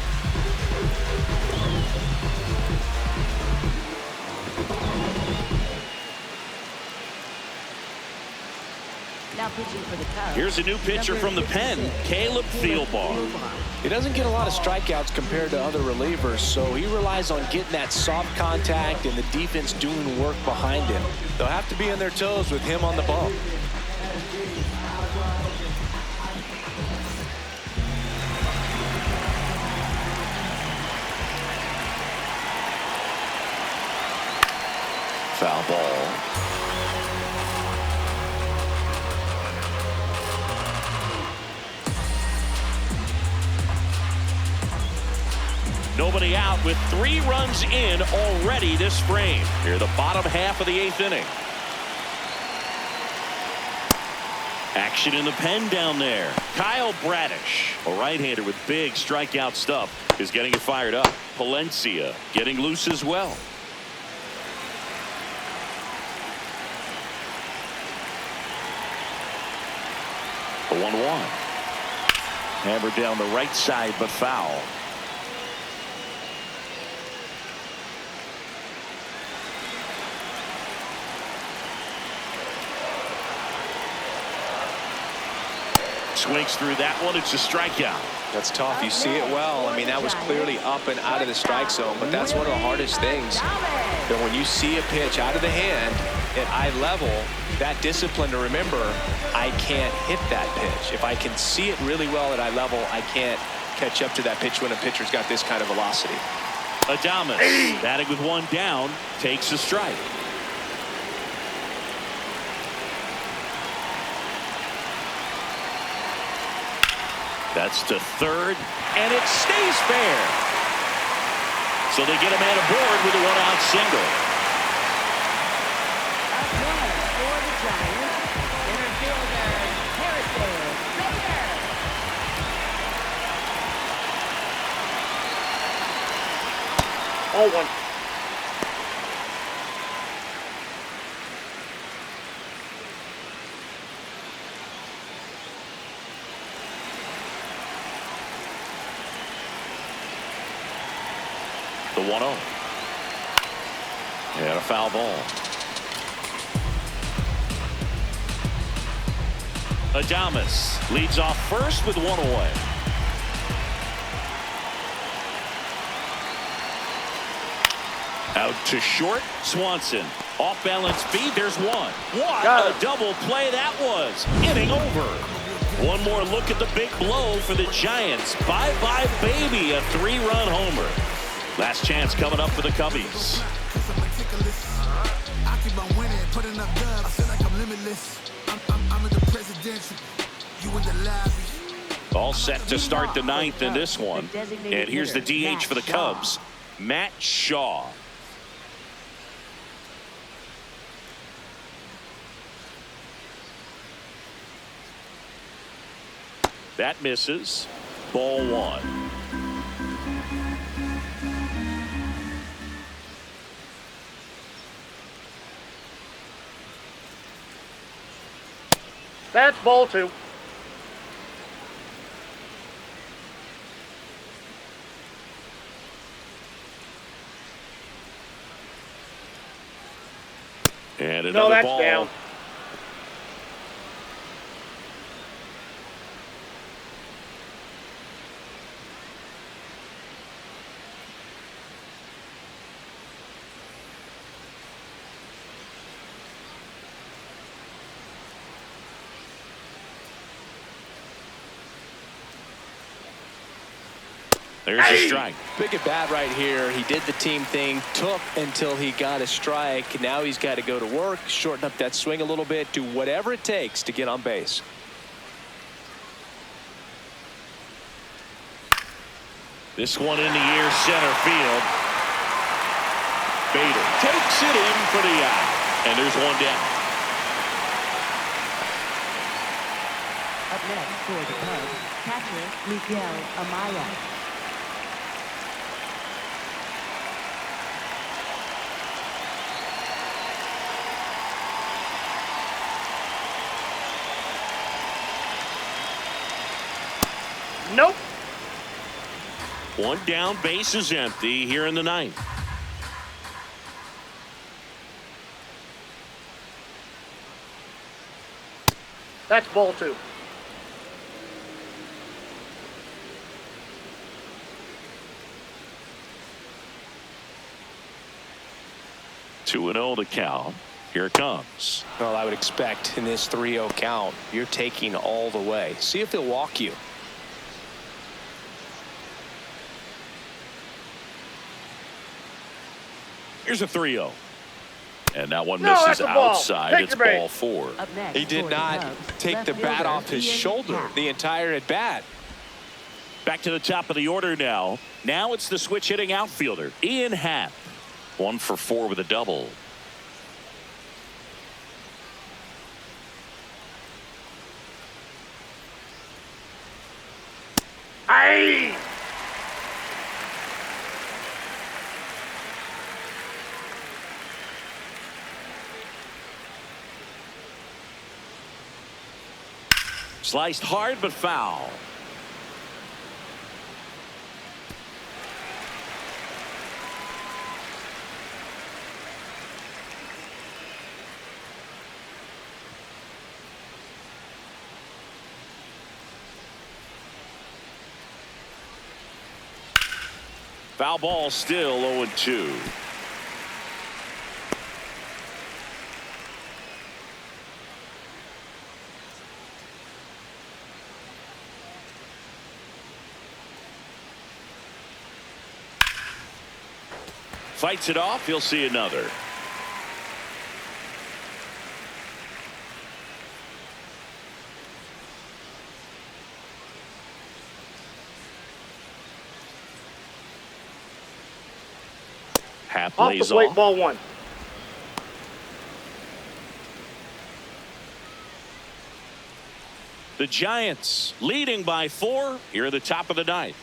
Here's a new pitcher from the pen, Caleb Thielbar. He doesn't get a lot of strikeouts compared to other relievers, so he relies on getting that soft contact and the defense doing work behind him. They'll have to be on their toes with him on the bump. Foul ball. Nobody out with 3 runs in already this frame. Here, the bottom half of the 8th inning. Action in the pen down there. Kyle Bradish, a right-hander with big strikeout stuff, is getting it fired up. Palencia getting loose as well. The 1-1. Hammered down the right side, but foul. Swings through that one. It's a strikeout. That's tough. You see it well. I mean, that was clearly up and out of the strike zone, but that's one of the hardest things. That when you see a pitch out of the hand at eye level, that discipline to remember, I can't hit that pitch. If I can see it really well at eye level, I can't catch up to that pitch when a pitcher's got this kind of velocity. Adames, batting with one down, takes a strike. That's to third, and it stays fair. So they get a man aboard with a one-out single. Up next for the Giants, center fielder, Bader. 0-1. The 1-0. And a foul ball. Adames leads off first with one away. Out to short, Swanson. Off balance feed, there's one. What a double play that was. Inning over. One more look at the big blow for the Giants. Bye-bye, baby, a 3-run homer. Last chance coming up for the Cubbies. All set to start the ninth in this one. And here's the DH for the Cubs, Matt Shaw. That misses. Ball one. That's ball two. And No, another that's ball. down. There's a strike. Big at bat right here. He did the team thing, took until he got a strike. Now he's got to go to work, shorten up that swing a little bit, do whatever it takes to get on base. This one in the air, center field. Bader takes it in for the out. And there's one down. Up next for the Cubs, catcher Miguel Amaya. Nope. One down, base is empty here in the ninth. That's ball two. Two and 0 to count. Here it comes. Well, I would expect in this 3-0 count, you're taking all the way. See if he'll walk you. Here's a 3-0. And that one No, misses that's a ball. outside. Take It's your bait. ball four. Up next He did for the not Cubs, take left the bat fielder off his Iann shoulder Happ. the entire at bat. Back to the top of the order now. Now it's the switch hitting outfielder, Iann Happ. 1 for 4 with a double. Aye. Sliced hard but foul. Foul ball, still 0-2. Fights it off. He'll see another. Happ Off the lays plate, off. ball 1. The Giants leading by 4 here at the top of the 9th.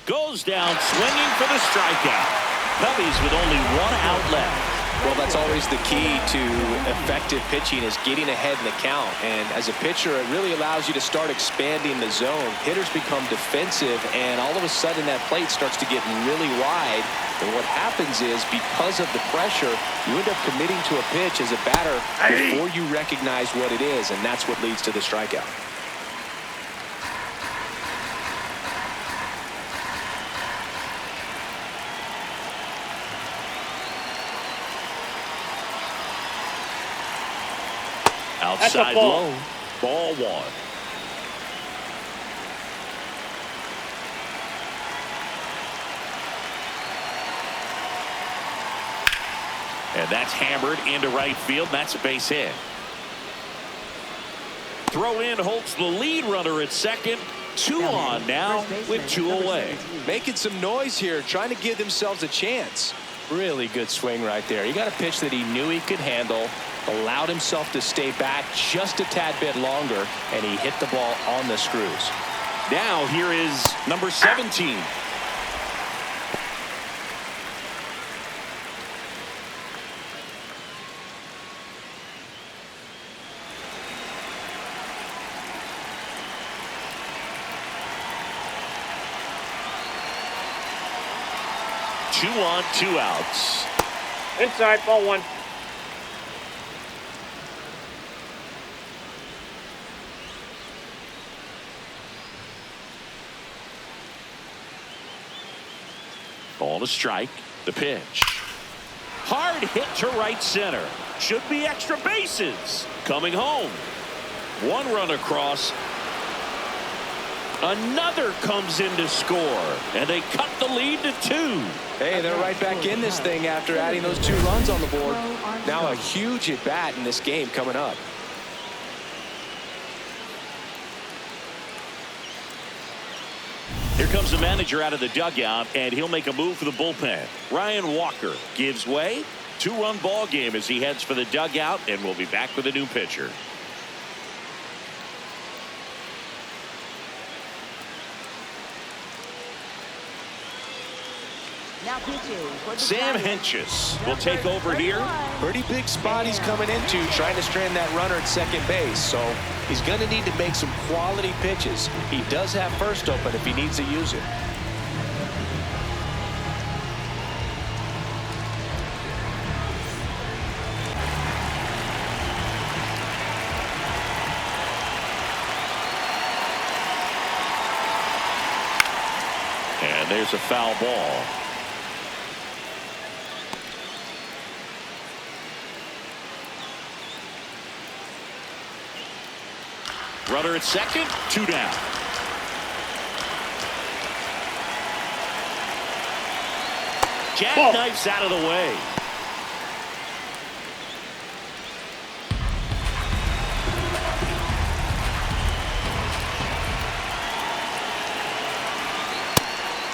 Goes down swinging for the strikeout. Cubbies with only 1 out left. Well, that's always the key to effective pitching, is getting ahead in the count. And as a pitcher, it really allows you to start expanding the zone. Hitters become defensive, and all of a sudden that plate starts to get really wide. And what happens is, because of the pressure, you end up committing to a pitch as a batter before you recognize what it is, and that's what leads to the strikeout. Outside low. Ball 1. And that's hammered into right field. That's a base hit. Throw in holds the lead runner at second. 2 on now with 2 away. Making some noise here, trying to give themselves a chance. Really good swing right there. He got a pitch that he knew he could handle, allowed himself to stay back just a tad bit longer, and he hit the ball on the screws. Now here is number 17. Two on, 2 outs. Inside, ball 1. Ball to strike. The pitch. Hard hit to right center. Should be extra bases. Coming home. 1 run across. Another comes in to score, and they cut the lead to 2. Hey, they're right back in this thing after adding those 2 runs on the board. Now a huge at bat in this game coming up. Here comes the manager out of the dugout, and he'll make a move for the bullpen. Ryan Walker gives way. 2-run ball game as he heads for the dugout, and we'll be back with a new pitcher. Now pitching for the Sam Giants. Hentges will take over here. Pretty big spot he's coming into, trying to strand that runner at second base. So he's going to need to make some quality pitches. He does have first open if he needs to use it. And there's a foul ball. Runner at second, 2 down. Jackknifes out of the way.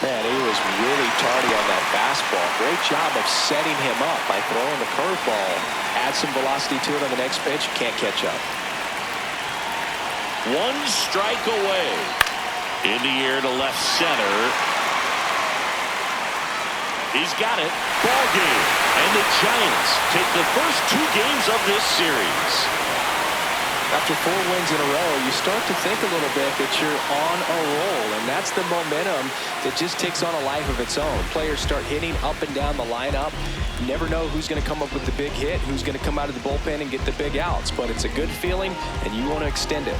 Man, he was really tardy on that fastball. Great job of setting him up by throwing the curveball. Add some velocity to it on the next pitch. Can't catch up. 1 strike away. In the air to left center. He's got it. Ball game. And the Giants take the first 2 games of this series. After 4 wins in a row, you start to think a little bit that you're on a roll, and that's the momentum that just takes on a life of its own. Players start hitting up and down the lineup. You never know who's going to come up with the big hit, who's going to come out of the bullpen and get the big outs, but it's a good feeling, and you want to extend it.